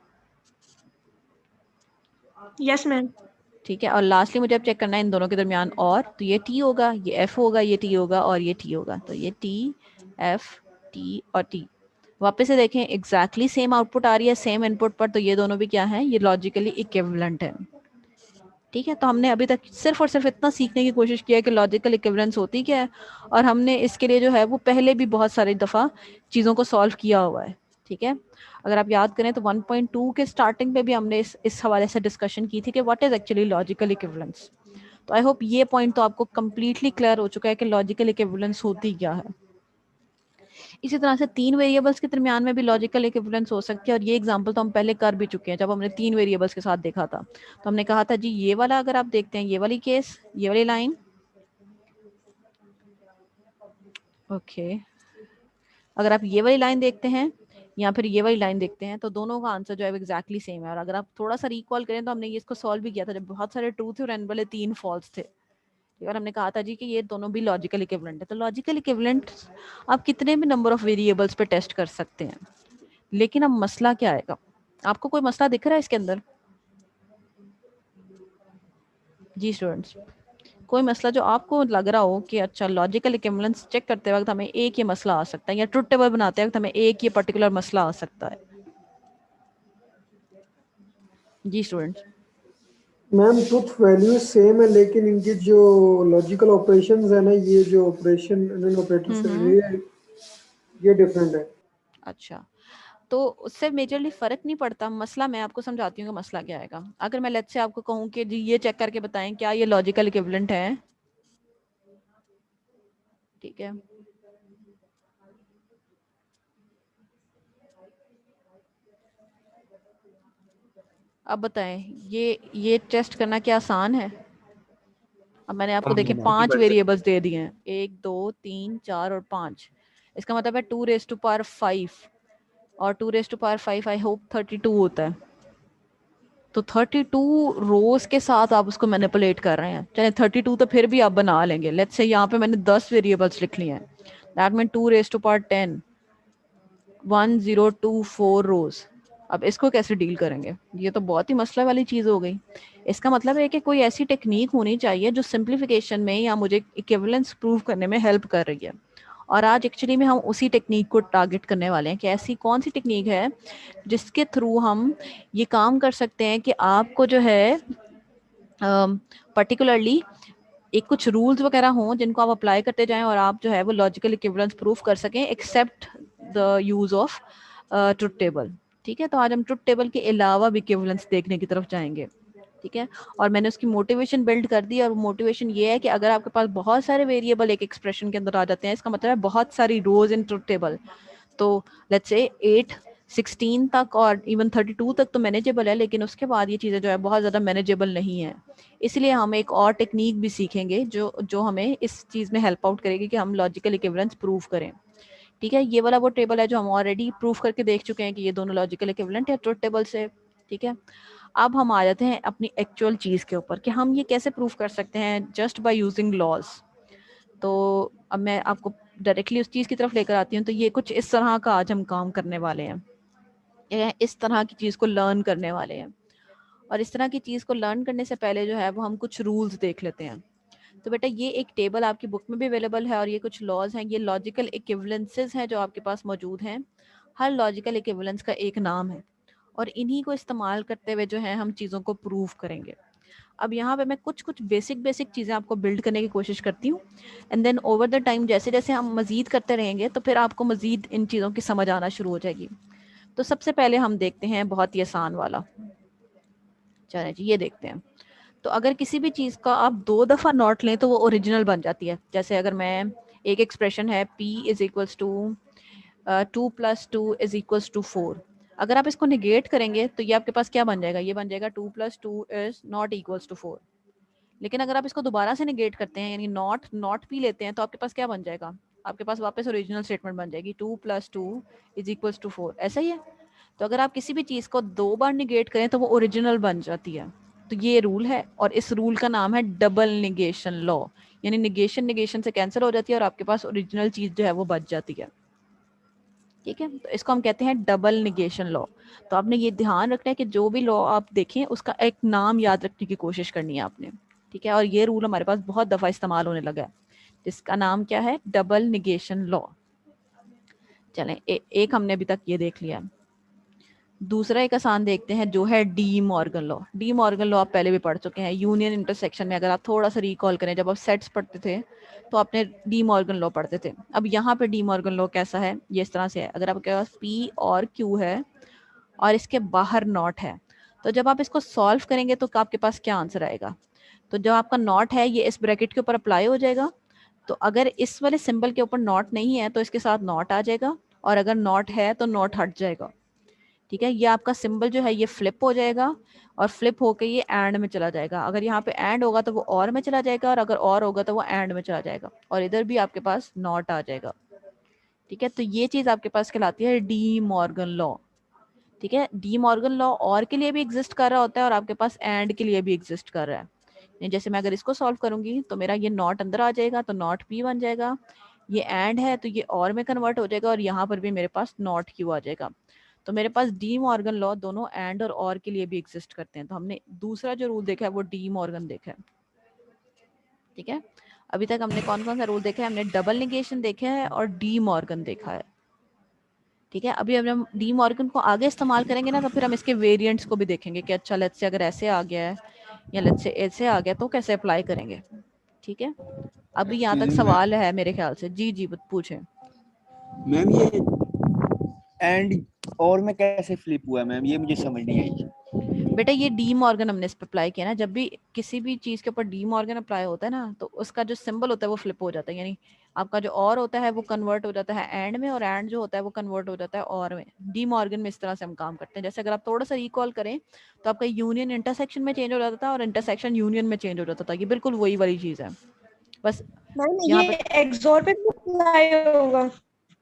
[SPEAKER 5] Yes ma'am.
[SPEAKER 1] ठीक है, और लास्टली मुझे अब चेक करना है इन दोनों के दरमियान, और तो ये T होगा, ये F होगा, ये T होगा और ये T होगा। तो ये T, F, T और T। वापस से देखें, एग्जैक्टली सेम आउटपुट आ रही है सेम इनपुट पर, तो ये दोनों भी क्या हैं? ये लॉजिकली इक्विवेलेंट है, ठीक है? तो हमने अभी तक सिर्फ और सिर्फ इतना सीखने की कोशिश की है कि लॉजिकल इक्विवेलेंस होती क्या है, और हमने इसके लिए जो है वो पहले भी बहुत सारी दफ़ा चीज़ों को सॉल्व किया हुआ है, ठीक है? अगर आप याद करें तो 1.2 के स्टार्टिंग पे भी हमने इस हवाले से डिस्कशन की थी कि what is actually logical equivalence. तो आई होप ये पॉइंट तो आपको कंप्लीटली क्लियर हो चुका है कि लॉजिकल इक्विवेलेंस होती क्या है। इसी तरह से 3 वेरिएबल्स के दरमियान में भी लॉजिकल इक्विवेलेंस हो सकती है, और ये एग्जांपल तो हम पहले कर भी चुके हैं जब हमने 3 वेरिएबल्स के साथ देखा था। तो हमने कहा था जी ये वाला, अगर आप देखते हैं ये वाली केस, ये वाली लाइन, ओके, अगर आप ये वाली लाइन देखते हैं या फिर ये वाली लाइन देखते हैं, तो दोनों का आंसर जो है एग्जैक्टली सेम है। और अगर आप थोड़ा सा रिकॉल करें तो हमने ये इसको सॉल्व भी किया था जब बहुत सारे ट्रू थे और एंड वाले 3 फॉल्स थे, और हमने कहा था जी कि ये दोनों भी लॉजिकल इक्विवेलेंट है। तो लॉजिकल इक्विवेलेंट आप कितने भी नंबर ऑफ वेरिएबल्स पे टेस्ट कर सकते हैं, लेकिन अब मसला क्या आएगा? आपको कोई मसला दिख रहा है इसके अंदर? जी स्टूडेंट्स, कोई मसला जो आपको लग रहा हो कि अच्छा लॉजिकल इक्विवेलेंस चेक करते वक्त हमें एक ये मसला आ सकता है, या ट्रुथ टेबल बनाते वक्त हमें एक ये पर्टिकुलर मसला आ सकता है? जी students.
[SPEAKER 10] Ma'am truth value same है, लेकिन इनकी जो लॉजिकल ऑपरेशंस है ना, ये जो ऑपरेशन ऑपरेटर ये डिफरेंट है।
[SPEAKER 1] अच्छा, तो उससे मेजरली फर्क नहीं पड़ता। मसला मैं आपको समझाती हूँ कि मसला क्या आएगा। अगर मैं लेट्स से आपको कहूँ कि जी ये चेक करके बताएं क्या ये लॉजिकल इक्विवेलेंट है, ठीक है? अब बताएं ये टेस्ट करना क्या आसान है? अब मैंने आपको देखे 5 वेरिएबल्स दे दिए हैं, 1 2 3 4 और 5। इसका मतलब है 2⁵5, और 2⁵5 आई होप 32 होता है। तो 32 रोज के साथ आप उसको मैनिपुलेट कर रहे हैं। चलिए 32 तो फिर भी आप बना लेंगे। लेट्स से यहाँ पे मैंने 10 वेरिएबल्स लिख लिए हैं, दैट मीन 2⁻10, 1024 रोज। अब इसको कैसे डील करेंगे? ये तो बहुत ही मसला वाली चीज हो गई। इसका मतलब है कि कोई ऐसी टेक्निक होनी चाहिए जो सिंप्लीफिकेशन में या मुझे इक्विवेलेंस प्रूव करने में हेल्प कर रही है, और आज एक्चुअली में हम उसी टेक्निक को टारगेट करने वाले हैं कि ऐसी कौन सी टेक्निक है जिसके थ्रू हम ये काम कर सकते हैं कि आपको जो है पर्टिकुलरली एक कुछ रूल्स वगैरह हों जिनको आप अप्लाई करते जाएं, और आप जो है वो लॉजिकल इक्विवेलेंस प्रूफ कर सकें except the use of truth table. ठीक है, तो आज हम ट्रुथ टेबल के अलावा भी इक्विवेलेंस देखने की तरफ जाएंगे। ठीक ठीक है, और मैंने उसकी मोटिवेशन बिल्ड कर दी, और मोटिवेशन ये है कि अगर आपके पास बहुत सारे वेरिएबल एक एक्सप्रेशन के अंदर आ जाते हैं, इसका मतलब है बहुत सारी रोज इन ट्रुथ टेबल, तो लेट्स से 8 16 तक और इवन 32 तक तो मैनेजेबल है, लेकिन उसके बाद ये चीज़ें जो है बहुत ज़्यादा मैनेजेबल नहीं है। इसलिए हम एक और टेक्निक भी सीखेंगे जो हमें इस चीज़ में हेल्प आउट करेगी कि हम लॉजिकल इक्विवेलेंस प्रूव करें। ठीक है, ये वाला वो टेबल है जो हम ऑलरेडी प्रूव करके देख चुके हैं कि ये दोनों लॉजिकल इक्विवेलेंट है ट्रुथ टेबल से। ठीक है, अब हम आ जाते हैं अपनी एक्चुअल चीज़ के ऊपर कि हम ये कैसे प्रूव कर सकते हैं जस्ट बाय यूजिंग लॉज। तो अब मैं आपको डायरेक्टली उस चीज़ की तरफ लेकर आती हूँ। तो ये कुछ इस तरह का आज हम काम करने वाले हैं, इस तरह की चीज़ को लर्न करने वाले हैं। और इस तरह की चीज़ को लर्न करने से पहले जो है वो हम कुछ रूल्स देख लेते हैं। तो बेटा ये एक टेबल आपकी बुक में भी अवेलेबल है और ये कुछ लॉज हैं, ये लॉजिकल इक्विवेलेंसेस हैं जो आपके पास मौजूद हैं। हर लॉजिकल इक्विवेलेंस का एक नाम है और इन्हीं को इस्तेमाल करते हुए जो है हम चीज़ों को प्रूव करेंगे। अब यहाँ पे मैं कुछ बेसिक चीज़ें आपको बिल्ड करने की कोशिश करती हूँ, and then over the time जैसे जैसे हम मज़ीद करते रहेंगे तो फिर आपको मज़ीद इन चीज़ों की समझ आना शुरू हो जाएगी। तो सबसे पहले हम देखते हैं बहुत ही आसान वाला। चलिए जी, ये देखते हैं। तो अगर किसी भी चीज़ का आप 2 दफ़ा नॉट लें तो वो ओरिजिनल बन जाती है। जैसे अगर मैं एक एक्सप्रेशन है p is equals to 2 + 2 is equals to 4, अगर आप इसको निगेट करेंगे तो ये आपके पास क्या बन जाएगा, ये बन जाएगा 2 + 2 इज नॉट इक्वल्स टू 4। लेकिन अगर आप इसको दोबारा से निगेट करते हैं यानी नॉट p लेते हैं तो आपके पास क्या बन जाएगा, आपके पास वापस ओरिजिनल स्टेटमेंट बन जाएगी 2 + 2 इज इक्वल्स टू 4। ऐसा ही है। तो अगर आप किसी भी चीज़ को 2 बार निगेट करें तो वो ओरिजिनल बन जाती है। तो ये रूल है और इस रूल का नाम है डबल निगेशन लॉ, यानी निगेशन से कैंसिल हो जाती है और आपके पास ओरिजिनल चीज़ जो है वो बच जाती है। ठीक है, तो इसको हम कहते हैं डबल निगेशन लॉ। तो आपने ये ध्यान रखना है कि जो भी लॉ आप देखें उसका एक नाम याद रखने की कोशिश करनी है आपने। ठीक है, और ये रूल हमारे पास बहुत दफ़ा इस्तेमाल होने लगा है, जिसका नाम क्या है, डबल निगेशन लॉ। चलें, एक हमने अभी तक ये देख लिया। दूसरा एक आसान देखते हैं जो है De Morgan law. De Morgan law आप पहले भी पढ़ चुके हैं यूनियन इंटरसेक्शन में। अगर आप थोड़ा सा रिकॉल करें, जब आप सेट्स पढ़ते थे तो आपने डी मॉर्गन लॉ पढ़ते थे। अब यहाँ पे डी मॉर्गन लॉ कैसा है, ये इस तरह से है। अगर आपके पास पी और क्यू है और इसके बाहर नॉट है, तो जब आप इसको सॉल्व करेंगे तो आपके पास क्या आंसर आएगा। तो जब आपका नॉट है ये इस ब्रैकेट के ऊपर अप्लाई हो जाएगा। तो अगर इस वाले सिंबल के ऊपर नॉट नहीं है तो इसके साथ नॉट आ जाएगा, और अगर नॉट है तो नॉट हट जाएगा। ठीक है, ये आपका सिंबल जो है ये फ्लिप हो जाएगा और फ्लिप होके ये एंड में चला जाएगा। अगर यहाँ पे एंड होगा तो वो और में चला जाएगा, और अगर और होगा तो वो एंड में चला जाएगा, और इधर भी आपके पास नॉट आ जाएगा। ठीक है, तो ये चीज आपके पास कहलाती है डी मॉर्गन लॉ। ठीक है, डी मॉर्गन लॉ और के लिए भी एग्जिस्ट कर रहा होता है और आपके पास एंड के लिए भी एग्जिस्ट कर रहा है। जैसे मैं अगर इसको सॉल्व करूंगी तो मेरा ये नॉट अंदर आ जाएगा तो नॉट पी बन जाएगा, ये एंड है तो ये और में कन्वर्ट हो जाएगा, और यहाँ पर भी मेरे पास नॉट क्यू आ जाएगा। तो मेरे पास डी मॉर्गन लॉ दोनों एंड और के लिए भी एग्जिस्ट करते हैं। तो हमने दूसरा जो रूल देखा है वो डी मॉर्गन देखा है। ठीक है, अभी तक हमने कौन कौन सा रूल देखा है, हमने डबल निगेशन देखा है और डी मॉर्गन देखा है। ठीक है, अभी हम डी मॉर्गन को आगे इस्तेमाल करेंगे ना तो फिर हम इसके वेरिएंट्स को भी देखेंगे कि अच्छा लेट्स से अगर ऐसे आ गया है या लेट्स से ऐसे आ गया तो कैसे अप्लाई करेंगे। ठीक है, अभी यहाँ तक सवाल है मेरे ख्याल से। जी जी पूछें।
[SPEAKER 4] मैम ये एंड और में कैसे फ्लिप हुआ मैम, ये मुझे समझ नहीं आई।
[SPEAKER 1] बेटा ये डी मॉर्गन हमने इस पर अप्लाई किया ना, जब भी किसी भी चीज के ऊपर डी मॉर्गन अप्लाई होता है ना तो उसका जो सिंबल होता है वो फ्लिप हो जाता है, यानी आपका जो और होता है वो कन्वर्ट हो जाता है एंड में, और एंड जो होता है वो कन्वर्ट हो जाता है और में। डी मॉर्गन में इस तरह से हम काम करते हैं। जैसे अगर आप थोड़ा सा रिकॉल करें तो आपका यूनियन इंटरसेक्शन में चेंज हो जाता था और इंटरसेक्शन यूनियन में चेंज हो जाता था। ये बिल्कुल वही वाली चीज है, बस
[SPEAKER 5] मैम
[SPEAKER 1] यहाँ
[SPEAKER 5] ये
[SPEAKER 1] पे।
[SPEAKER 5] एक्सोर पे भी अप्लाई होगा?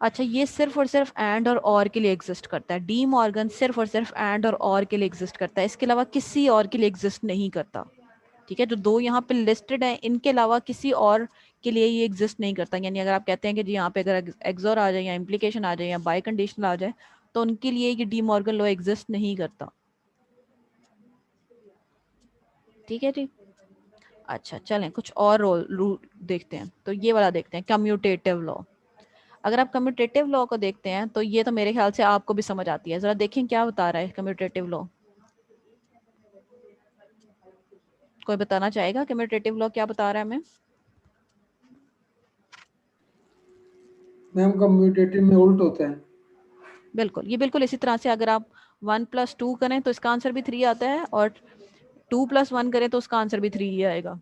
[SPEAKER 1] अच्छा, ये सिर्फ और सिर्फ एंड और के लिए एग्जिस्ट करता है। डी मॉर्गन सिर्फ और सिर्फ एंड और के लिए एग्जिस्ट करता है, इसके अलावा किसी और के लिए एग्जिस्ट नहीं करता। ठीक है, जो दो यहाँ पे लिस्टेड है इनके अलावा किसी और के लिए ये एग्जिस्ट नहीं करता। यानी अगर आप कहते हैं कि जी यहाँ पे अगर एक्सोर आ जाए या इम्प्लीकेशन आ जाए या बाय कंडीशनल आ जाए तो उनके लिए ये डी मॉर्गन लॉ एग्जिस्ट नहीं करता। ठीक है जी, अच्छा चलें कुछ और रूल देखते हैं। तो ये वाला देखते हैं, कम्यूटेटिव लॉ। अगर आप कम्यूटेटिव लॉ को देखते हैं तो ये तो मेरे ख्याल से आपको भी समझ आती है। जरा देखें क्या बता रहा है कम्यूटेटिव लॉ। कोई बताना चाहेगा कम्यूटेटिव लॉ क्या बता रहा है हमें?
[SPEAKER 10] मैम कम्यूटेटिव में उल्ट होता है।
[SPEAKER 1] बिल्कुल, ये बिल्कुल इसी तरह से अगर आप 1 + 2 करें तो इसका आंसर भी 3 आता है, और 2 + 1 करें तो उसका आंसर भी 3 ही आएगा।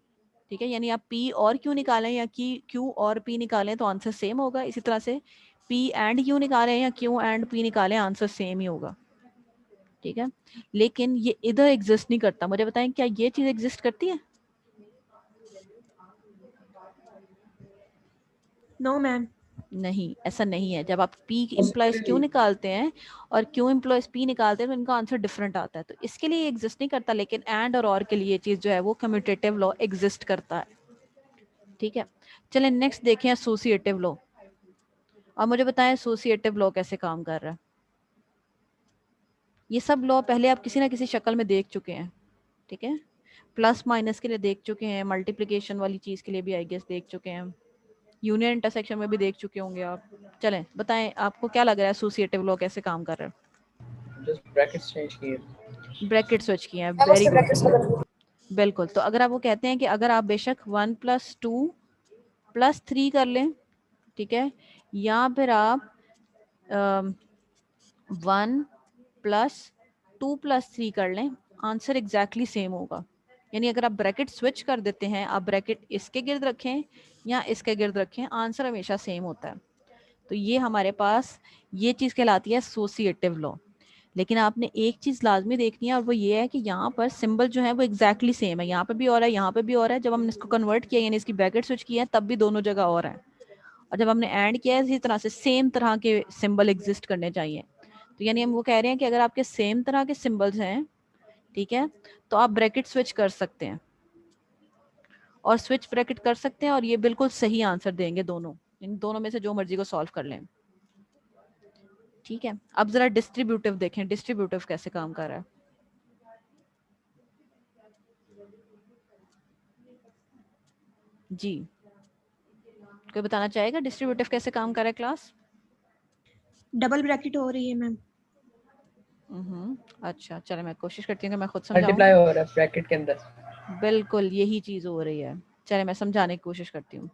[SPEAKER 1] ठीक है, यानी आप P और Q निकालें या Q और P निकालें तो आंसर सेम होगा। इसी तरह से P एंड Q निकालें या Q एंड P निकालें, आंसर सेम ही होगा। ठीक है, लेकिन ये इधर एग्जिस्ट नहीं करता। मुझे बताएं क्या ये चीज एग्जिस्ट करती है?
[SPEAKER 5] No, ma'am.
[SPEAKER 1] नहीं, ऐसा नहीं है। जब आप P इम्प्लॉइज Q निकालते हैं और Q इम्प्लॉइज P निकालते हैं तो इनका आंसर डिफरेंट आता है, तो इसके लिए एग्जिस्ट नहीं करता। लेकिन एंड और के लिए ये चीज जो है वो कम्यूटेटिव लॉ एग्जिस्ट करता है। ठीक है, चलें नेक्स्ट देखें एसोसिएटिव लॉ। और मुझे बताएं एसोसिएटिव लॉ कैसे काम कर रहा है। ये सब लॉ पहले आप किसी ना किसी शक्ल में देख चुके हैं। ठीक है, प्लस माइनस के लिए देख चुके हैं, मल्टीप्लिकेशन वाली चीज के लिए भी आई गेस देख चुके हैं, यूनियन इंटरसेक्शन में भी देख चुके होंगे आप। चलें बताएं आपको क्या लग रहा है एसोसिएटिव लॉ कैसे काम कर रहा है?
[SPEAKER 9] जस्ट ब्रैकेट्स चेंज किए।
[SPEAKER 1] ब्रैकेट स्विच किए हैं,
[SPEAKER 6] मैम
[SPEAKER 1] वेरी
[SPEAKER 6] उसके
[SPEAKER 1] गुड।
[SPEAKER 6] ब्रैकेट्स बदल दिए।
[SPEAKER 1] बिल्कुल, तो अगर आप वो कहते हैं कि अगर आप बेशक 1 + 2 + 3 कर लें, ठीक है, या फिर आप 1 + 2 + 3 कर लें, आंसर एग्जैक्टली सेम होगा। यानी अगर आप ब्रैकेट स्विच कर देते हैं, आप ब्रैकेट इसके गिर्द रखें या इसके गिर्द रखें, आंसर हमेशा सेम होता है। तो ये हमारे पास ये चीज कहलाती है एसोसिएटिव लॉ। लेकिन आपने एक चीज लाजमी देखनी है और वो ये है कि यहाँ पर सिंबल जो है वो एग्जैक्टली सेम है। यहाँ पे भी और है, यहाँ पे भी और है। जब हमने इसको कन्वर्ट किया यानी इसकी ब्रैकेट स्विच किया है तब भी दोनों जगह और है। और जब हमने ऐड किया है इसी तरह से सेम तरह के सिंबल एग्जिस्ट करने चाहिए। तो यानी हम वो कह रहे हैं कि अगर आपके सेम तरह के सिंबल्स हैं, ठीक है, तो आप ब्रैकेट स्विच कर सकते हैं और स्विच ब्रैकेट कर सकते हैं और ये बिल्कुल सही आंसर देंगे दोनों। इन दोनों में से जो मर्जी को सॉल्व कर लें। ठीक है, अब जरा डिस्ट्रीब्यूटिव देखें, डिस्ट्रीब्यूटिव कैसे काम कर रहा है। जी, कोई बताना चाहेगा डिस्ट्रीब्यूटिव कैसे काम कर रहा है क्लास?
[SPEAKER 5] डबल ब्रैकेट हो रही है मैम।
[SPEAKER 1] अच्छा, चलो मैं कोशिश करती हूँ कि मैं खुद समझाऊं।
[SPEAKER 7] मल्टीप्लाई हो रहा है ब्रैकेट के अंदर।
[SPEAKER 1] बिल्कुल यही चीज हो रही है। चले मैं समझाने की कोशिश करती हूँ।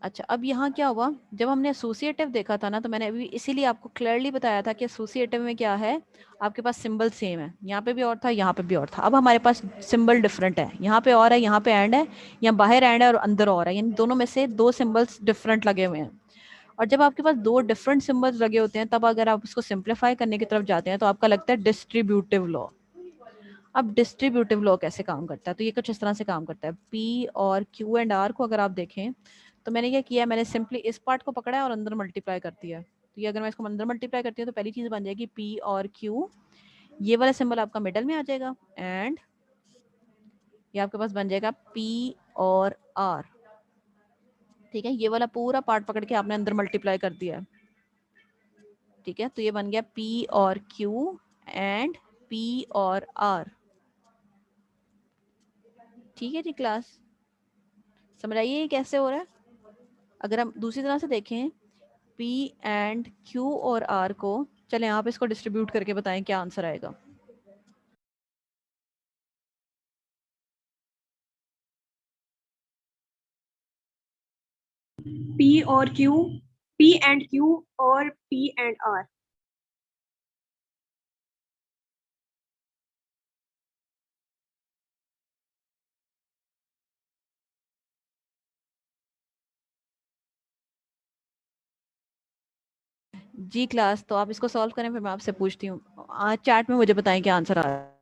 [SPEAKER 1] अच्छा, अब यहाँ क्या हुआ, जब हमने एसोसिएटिव देखा था ना, तो मैंने अभी इसीलिए आपको क्लियरली बताया था कि एसोसिएटिव में क्या है, आपके पास सिंबल सेम है। यहाँ पे भी और था, यहाँ पे भी और था। अब हमारे पास सिंबल डिफरेंट है, यहाँ पे और है, यहाँ पे एंड है, यहाँ बाहर एंड है और अंदर और है, यानी दोनों में से दो सिंबल्स डिफरेंट लगे हुए हैं। और जब आपके पास दो डिफरेंट सिंबल्स लगे होते हैं, तब अगर आप उसको सिंप्लीफाई करने की तरफ जाते हैं तो आपका लगता है डिस्ट्रीब्यूटिव लॉ। अब डिस्ट्रीब्यूटिव लॉ कैसे काम करता है, तो ये कुछ इस तरह से काम करता है। P और Q एंड R को अगर आप देखें तो मैंने क्या किया है, मैंने सिंपली इस पार्ट को पकड़ा है और अंदर मल्टीप्लाई कर दिया है। तो ये अगर मैं इसको अंदर मल्टीप्लाई करती हूँ तो पहली चीज बन जाएगी P और Q, ये वाला सिंबल आपका मिडल में आ जाएगा, एंड ये आपके पास बन जाएगा P और R। ठीक है, ये वाला पूरा पार्ट पकड़ के आपने अंदर मल्टीप्लाई कर दिया है। ठीक है, तो ये बन गया P और Q एंड P और R। ठीक है जी क्लास, समझ आइए ये कैसे हो रहा है। अगर हम दूसरी तरह से देखें P एंड Q और R को, चलें आप इसको डिस्ट्रीब्यूट करके बताएं क्या आंसर आएगा।
[SPEAKER 5] P और Q, P and Q और P and R।
[SPEAKER 1] जी क्लास, तो आप इसको सॉल्व करें, फिर मैं आपसे पूछती हूँ। आज चैट में मुझे बताएं क्या आंसर आ रहा है।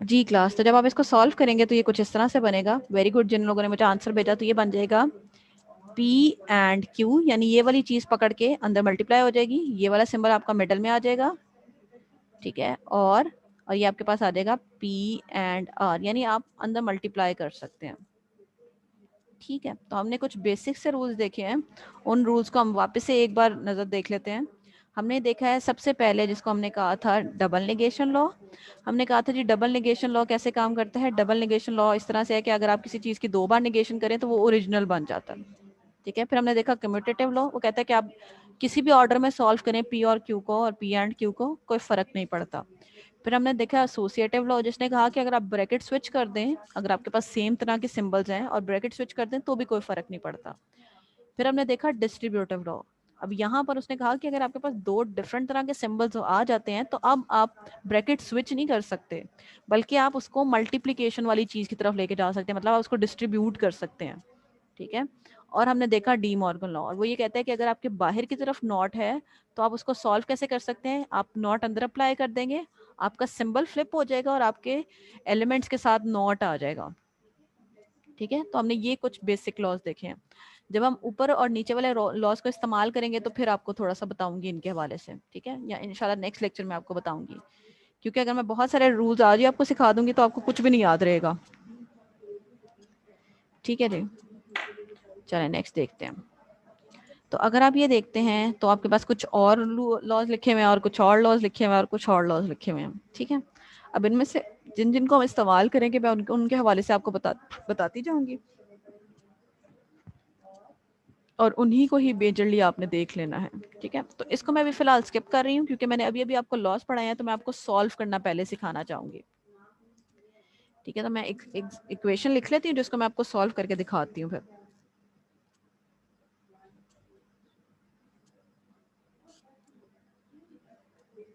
[SPEAKER 1] जी क्लास, तो जब आप इसको सॉल्व करेंगे तो ये कुछ इस तरह से बनेगा। वेरी गुड, जिन लोगों ने मुझे आंसर भेजा, तो ये बन जाएगा P एंड Q, यानी ये वाली चीज पकड़ के अंदर मल्टीप्लाई हो जाएगी, ये वाला सिंबल आपका मिडल में आ जाएगा। ठीक है, और ये आपके पास आ जाएगा P एंड R, यानी आप अंदर मल्टीप्लाई कर सकते हैं। ठीक है, तो हमने कुछ बेसिक से रूल्स देखे हैं, उन रूल्स को हम वापस से एक बार नजर देख लेते हैं। हमने देखा है सबसे पहले जिसको हमने कहा था डबल नेगेशन लॉ। हमने कहा था जी डबल नेगेशन लॉ कैसे काम करता है। डबल नेगेशन लॉ इस तरह से है कि अगर आप किसी चीज की 2 बार नेगेशन करें तो वो ओरिजिनल बन जाता है, ठीक है। फिर हमने देखा कम्यूटेटिव लॉ, वो कहता है कि आप किसी भी ऑर्डर में सॉल्व करें पी और क्यू को और पी एंड क्यू को, कोई फर्क नहीं पड़ता। फिर हमने देखा एसोसिएटिव लॉ, जिसने कहा कि अगर आप ब्रैकेट स्विच कर दें, अगर आपके पास सेम तरह के सिंबल्स हैं और ब्रैकेट स्विच कर दें तो भी कोई फर्क नहीं पड़ता। फिर हमने देखा डिस्ट्रीब्यूटिव लॉ। अब यहाँ पर उसने कहा कि अगर आपके पास 2 डिफरेंट तरह के सिंबल्स आ जाते हैं तो अब आप ब्रैकेट स्विच नहीं कर सकते, बल्कि आप उसको मल्टीप्लिकेशन वाली चीज की तरफ लेके जा सकते हैं, मतलब आप उसको डिस्ट्रीब्यूट कर सकते हैं, ठीक है। और हमने देखा डी मॉर्गन लॉ, और वो ये कहता है कि अगर आपके बाहर की तरफ नॉट है तो आप उसको सॉल्व कैसे कर सकते हैं। आप नॉट अंदर अप्लाई कर देंगे, आपका सिंबल फ्लिप हो जाएगा और आपके एलिमेंट्स के साथ नॉट आ जाएगा, ठीक है। तो हमने ये कुछ बेसिक लॉज देखे हैं। जब हम ऊपर और नीचे वाले लॉज को इस्तेमाल करेंगे तो फिर आपको थोड़ा सा बताऊंगी इनके हवाले से, ठीक है, या इंशाल्लाह नेक्स्ट लेक्चर में आपको बताऊंगी, क्योंकि अगर मैं बहुत सारे रूल्स आज ही आपको सिखा दूंगी तो आपको कुछ भी नहीं याद रहेगा, ठीक है जी। चलें नेक्स्ट देखते हैं। तो अगर आप ये देखते हैं तो आपके पास कुछ और लॉज लिखे हुए हैं और कुछ और लॉज लिखे हुए हैं और कुछ और लॉज लिखे हुए हैं, ठीक है। अब इनमें से जिन जिनको हम इस्तेमाल करेंगे मैं उनके हवाले से आपको बताती जाऊंगी, और उन्हीं को ही मेजरली आपने देख लेना है, ठीक है। तो इसको मैं अभी फिलहाल स्किप कर रही हूँ क्योंकि मैंने अभी अभी आपको लॉस पढ़ाए हैं, तो मैं आपको सॉल्व करना पहले सिखाना चाहूंगी, ठीक है। तो मैं एक इक्वेशन लिख लेती हूँ जिसको मैं आपको सॉल्व करके दिखाती हूँ फिर।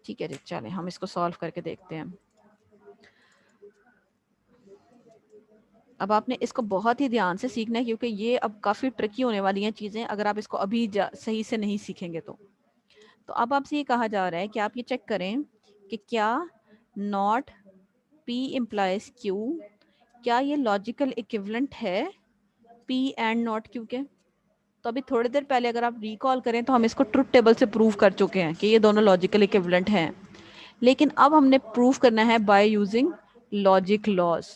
[SPEAKER 1] ठीक है जी, चलें हम इसको सॉल्व करके देखते हैं। अब आपने इसको बहुत ही ध्यान से सीखना है क्योंकि ये अब काफी ट्रिकी होने वाली हैं चीजें अगर आप इसको अभी सही से नहीं सीखेंगे तो अब आपसे ये कहा जा रहा है कि आप ये चेक करें कि क्या नॉट P इम्प्लाइज Q, क्या ये लॉजिकल इक्विवेलेंट है P एंड नॉट Q के। तो अभी थोड़ी देर पहले अगर आप रिकॉल करें तो हम इसको ट्रुथ टेबल से प्रूव कर चुके हैं कि ये दोनों लॉजिकल इक्विवेलेंट हैं, लेकिन अब हमने प्रूव करना है बाय यूजिंग लॉजिक लॉज,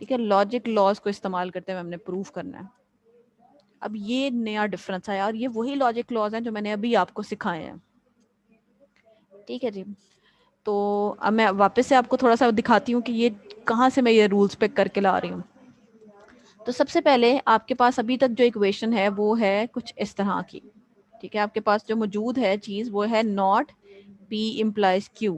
[SPEAKER 1] ठीक है। लॉजिक लॉज को इस्तेमाल करते हुए हमने प्रूव करना है। अब ये नया डिफरेंस है और ये वही लॉजिक लॉज हैं जो मैंने अभी आपको सिखाए हैं, ठीक है जी। तो अब मैं वापस से आपको थोड़ा सा दिखाती हूँ कि ये कहाँ से मैं ये रूल्स पिक करके ला रही हूँ। तो सबसे पहले आपके पास अभी तक जो इक्वेशन है वो है कुछ इस तरह की, ठीक है। आपके पास जो मौजूद है चीज वो है नॉट P इम्प्लाइज Q।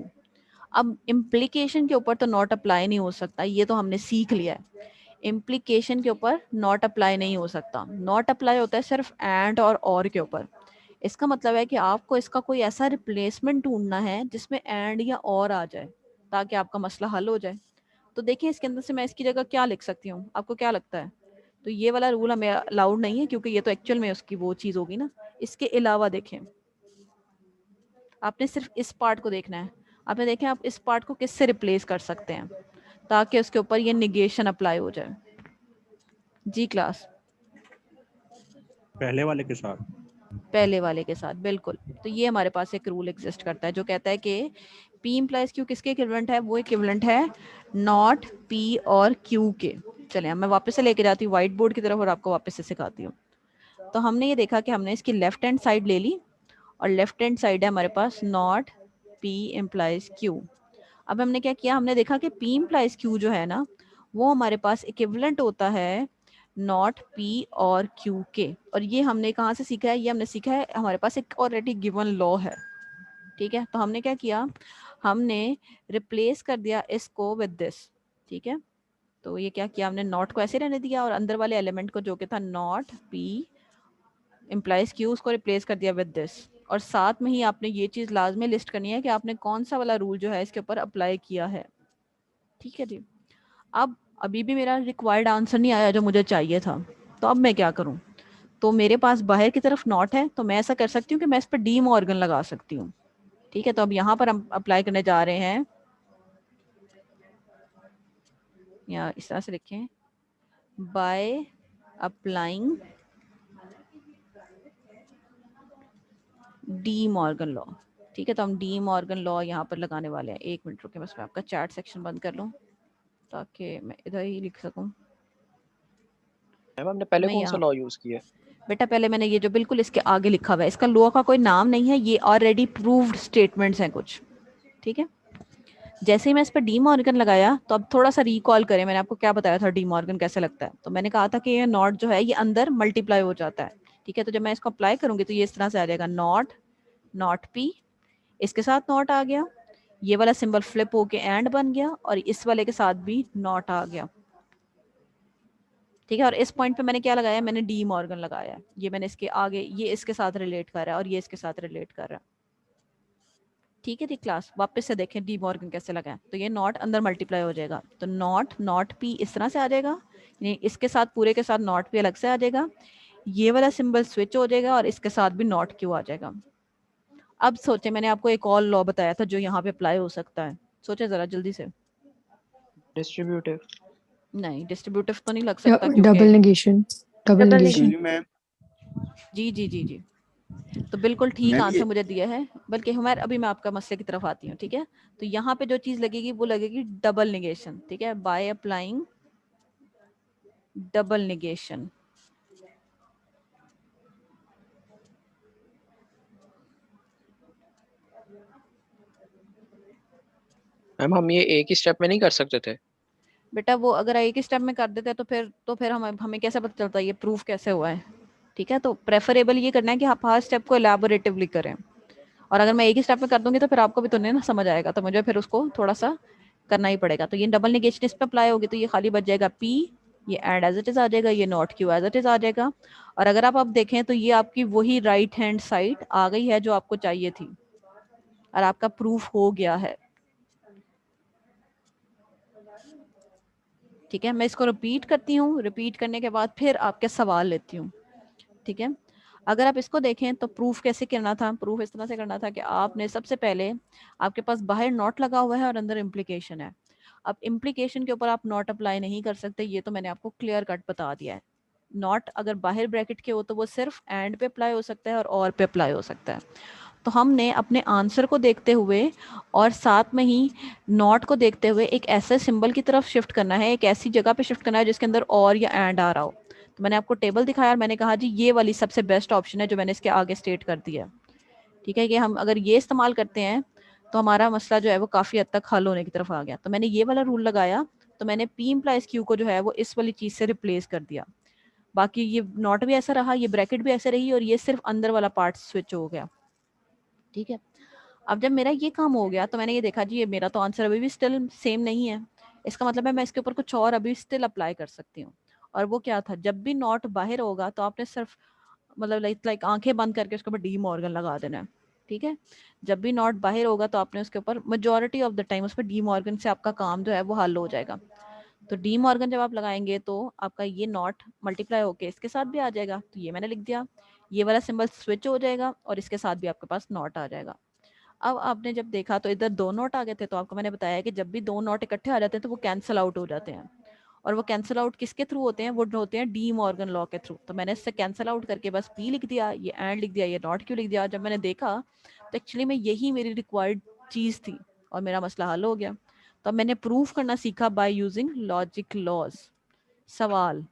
[SPEAKER 1] अब इम्प्लीकेशन के ऊपर तो नॉट अप्लाई नहीं हो सकता, ये तो हमने सीख लिया है। इम्प्लीकेशन के ऊपर नॉट अप्लाई नहीं हो सकता, नॉट अप्लाई होता है सिर्फ एंड और के ऊपर। इसका मतलब है कि आपको इसका कोई ऐसा रिप्लेसमेंट ढूंढना है जिसमें एंड या और आ जाए ताकि आपका मसला हल हो जाए। तो देखिए इसके अंदर से मैं इसकी जगह क्या लिख सकती हूँ, आपको क्या लगता है। तो ये वाला रूल हमें अलाउड नहीं है क्योंकि ये तो एक्चुअल में उसकी वो चीज होगी ना। इसके अलावा देखें, आपने सिर्फ इस पार्ट को देखना है। आपने देखें आप इस पार्ट को किससे रिप्लेस कर सकते हैं ताकि उसके ऊपर ये निगेशन अप्लाई हो जाए। जी क्लास,
[SPEAKER 8] पहले वाले के साथ।
[SPEAKER 1] पहले वाले के साथ, बिल्कुल। तो ये हमारे पास एक रूल एग्जिस्ट करता है जो कहता है कि P इम्प्लाइज Q किसके इक्विवेलेंट है, वो इक्विवेलेंट है नॉट P और Q के। चलिए मैं वापस से लेके जाती हूँ व्हाइट बोर्ड की तरफ और आपको वापस से सिखाती हूँ। तो हमने ये देखा कि हमने इसकी लेफ्ट हैंड साइड ले ली और लेफ्ट हैंड साइड है हमारे पास नॉट P इम्प्लाइज Q। अब हमने क्या किया, हमने देखा कि P इम्प्लाइज Q जो है ना वो हमारे पास इक्विवेलेंट होता है नॉट P और Q के। और ये हमने कहाँ से सीखा है, ये हमने सीखा है हमारे पास एक ऑलरेडी गिवन लॉ है, ठीक है। तो हमने क्या किया, हमने रिप्लेस कर दिया इसको विद दिस, ठीक है। तो ये क्या किया, हमने नॉट को ऐसे रहने दिया और अंदर वाले एलिमेंट को जो कि था नॉट P इम्प्लाइज Q उसको रिप्लेस कर दिया विद दिस। और साथ में ही आपने ये चीज लाजमी लिस्ट करनी है कि आपने कौन सा वाला रूल जो है इसके ऊपर अप्लाई किया है, ठीक है जी। अब अभी भी मेरा रिक्वायर्ड आंसर नहीं आया जो मुझे चाहिए था, तो अब मैं क्या करूं। तो मेरे पास बाहर की तरफ नॉट है तो मैं ऐसा कर सकती हूँ कि मैं इस पर डी मॉर्गन लगा सकती हूँ, ठीक है। तो अब यहाँ पर हम अप्लाई करने जा रहे हैं, या इस तरह से लिखें, by applying De Morgan law, ठीक है। तो हम डी मॉर्गन लॉ यहाँ पर लगाने वाले हैं। एक मिनट रुके, बस मैं आपका चैट सेक्शन बंद कर लूँ ताकि मैं इधर ही लिख सकूँ।
[SPEAKER 2] मैम हमने पहले
[SPEAKER 1] मैं
[SPEAKER 2] कौन सा
[SPEAKER 1] यहाँ
[SPEAKER 2] लॉ यूज किया है?
[SPEAKER 1] बेटा पहले मैंने ये जो बिल्कुल इसके आगे लिखा हुआ है, इसका लॉ का कोई नाम नहीं है, ये ऑलरेडी प्रूव्ड स्टेटमेंट्स हैं कुछ, ठीक है। जैसे ही मैं इस पर डी मॉर्गन लगाया, तो अब थोड़ा सा रिकॉल करें, मैंने आपको क्या बताया था डी मॉर्गन कैसे लगता है। तो मैंने कहा था कि ये नॉट जो है ये अंदर मल्टीप्लाई हो जाता है, ठीक है। तो जब मैं इसको अप्लाई करूंगी तो ये इस तरह से आ जाएगा, नॉट नॉट पी, इसके साथ नॉट आ गया, ये वाला सिंबल फ्लिप होके एंड बन गया, और इस वाले के साथ भी नॉट आ गया, ठीक है। और इस पॉइंट पे मैंने क्या लगाया, मैंने डी मॉर्गन लगाया, ये मैंने इसके आगे, ये इसके साथ रिलेट कर रहा है और ये इसके साथ रिलेट कर रहा है, ठीक है। क्लास वापस से देखें डी मॉर्गन कैसे लगाएं। तो ये नॉट अंदर मल्टीप्लाई हो जाएगा, तो नॉट नॉट पी इस तरह से आ जाएगा, यानी इसके साथ पूरे के साथ नॉट पी अलग से आ जाएगा, ये वाला सिंबल स्विच हो जाएगा और इसके साथ भी नॉट क्यू आ जाएगा। अब सोचे, मैंने आपको एक और लॉ बताया था जो यहाँ पे अप्लाई हो सकता है, सोचे जरा जल्दी से।
[SPEAKER 2] डिस्ट्रीब्यूटिव।
[SPEAKER 1] नहीं, डिस्ट्रीब्यूटिव तो नहीं लग सकता,
[SPEAKER 7] double negation, double negation.
[SPEAKER 4] Ma'am
[SPEAKER 1] जी जी जी जी, तो बिल्कुल ठीक
[SPEAKER 4] मैम
[SPEAKER 1] आंसर
[SPEAKER 4] ये
[SPEAKER 1] मुझे दिया है। बल्कि हमारे, अभी मैं आपका मसले की तरफ आती हूँ, ठीक है। तो यहाँ पे जो चीज लगेगी वो लगेगी डबल निगेशन, ठीक है, by applying double negation.
[SPEAKER 2] Ma'am हम ये एक ही स्टेप में नहीं कर सकते थे?
[SPEAKER 1] बेटा वो अगर एक ही स्टेप में कर देते तो फिर हमें कैसे पता चलता है ये प्रूफ कैसे हुआ है, ठीक है। तो प्रेफरेबल ये करना है कि आप हर स्टेप को एलैबोरेटिवली करें, और अगर मैं एक ही स्टेप में कर दूंगी तो फिर आपको भी तो नहीं ना समझ आएगा, तो मुझे फिर उसको थोड़ा सा करना ही पड़ेगा। तो ये डबल निगेशन इस पे अप्लाई होगी, तो ये खाली बच जाएगा पी, ये एंड एज इट इज आ जाएगा, ये not Q as it is आ जाएगा। और अगर आप अब देखें तो ये आपकी वही राइट हैंड साइड आ गई है जो आपको चाहिए थी, और आपका प्रूफ हो गया है, ठीक है। मैं इसको रिपीट करती हूँ, रिपीट करने के बाद फिर आपके सवाल लेती हूँ, ठीक है। अगर आप इसको देखें तो प्रूफ कैसे करना था, प्रूफ इस तरह से करना था कि आपने सबसे पहले, आपके पास बाहर नॉट लगा हुआ है और अंदर इम्प्लीकेशन है। अब इम्प्लीकेशन के ऊपर आप नॉट अप्लाई नहीं कर सकते, ये तो मैंने आपको क्लियर कट बता दिया है। नॉट अगर बाहर ब्रैकेट के हो तो वो सिर्फ एंड पे अप्लाई हो सकता है और पे अप्लाई हो सकता है। तो हमने अपने आंसर को देखते हुए और साथ में ही नॉट को देखते हुए एक ऐसे सिंबल की तरफ शिफ्ट करना है, एक ऐसी जगह पे शिफ्ट करना है जिसके अंदर और या एंड आ रहा हो। तो मैंने आपको टेबल दिखाया और मैंने कहा जी ये वाली सबसे बेस्ट ऑप्शन है जो मैंने इसके आगे स्टेट कर दिया, ठीक है। कि हम अगर ये इस्तेमाल करते हैं तो हमारा मसला जो है वो काफ़ी हद तक हल होने की तरफ आ गया। तो मैंने ये वाला रूल लगाया, तो मैंने पी इम्प्लाइज क्यू को जो है वो इस वाली चीज़ से रिप्लेस कर दिया। बाकी ये नॉट भी ऐसा रहा, ये ब्रैकेट भी ऐसे रही, और ये सिर्फ अंदर वाला पार्ट स्विच हो गया, ठीक है। अब जब मेरा ये काम हो गया तो मैंने ये देखा जी ये मेरा तो आंसर अभी भी स्टिल सेम नहीं है, इसका मतलब है मैं इसके ऊपर कुछ और अभी स्टिल अप्लाई कर सकती हूँ। और वो क्या था, जब भी नॉट बाहर होगा तो आपने सिर्फ मतलब लाइक आंखें बंद करके उसके ऊपर डी मॉर्गन लगा देना है, ठीक है। जब भी नॉट बाहर होगा तो आपने उसके ऊपर मेजॉरिटी ऑफ द टाइम उस पर डी मॉर्गन से आपका काम जो है वो हल हो जाएगा। तो डी मॉर्गन जब आप लगाएंगे तो आपका ये नॉट मल्टीप्लाई होके इसके साथ भी आ जाएगा, तो ये मैंने लिख दिया, ये वाला सिंबल स्विच हो जाएगा और इसके साथ भी आपके पास नॉट आ जाएगा। अब आपने जब देखा तो इधर दो नोट आ गए थे, तो आपको मैंने बताया कि जब भी दो नोट इकट्ठे आ जाते हैं तो वो कैंसिल आउट हो जाते हैं, और वो कैंसिल आउट किसके थ्रू होते हैं, वो होते हैं डी मॉर्गन लॉ के थ्रू। तो मैंने इससे कैंसिल आउट करके बस पी लिख दिया, ये एंड लिख दिया, ये नॉट क्यू लिख दिया। जब मैंने देखा तो एक्चुअली में यही मेरी रिक्वायर्ड चीज़ थी और मेरा मसला हल हो गया। तो मैंने प्रूफ करना सीखा बाय यूजिंग लॉजिक लॉज। सवाल,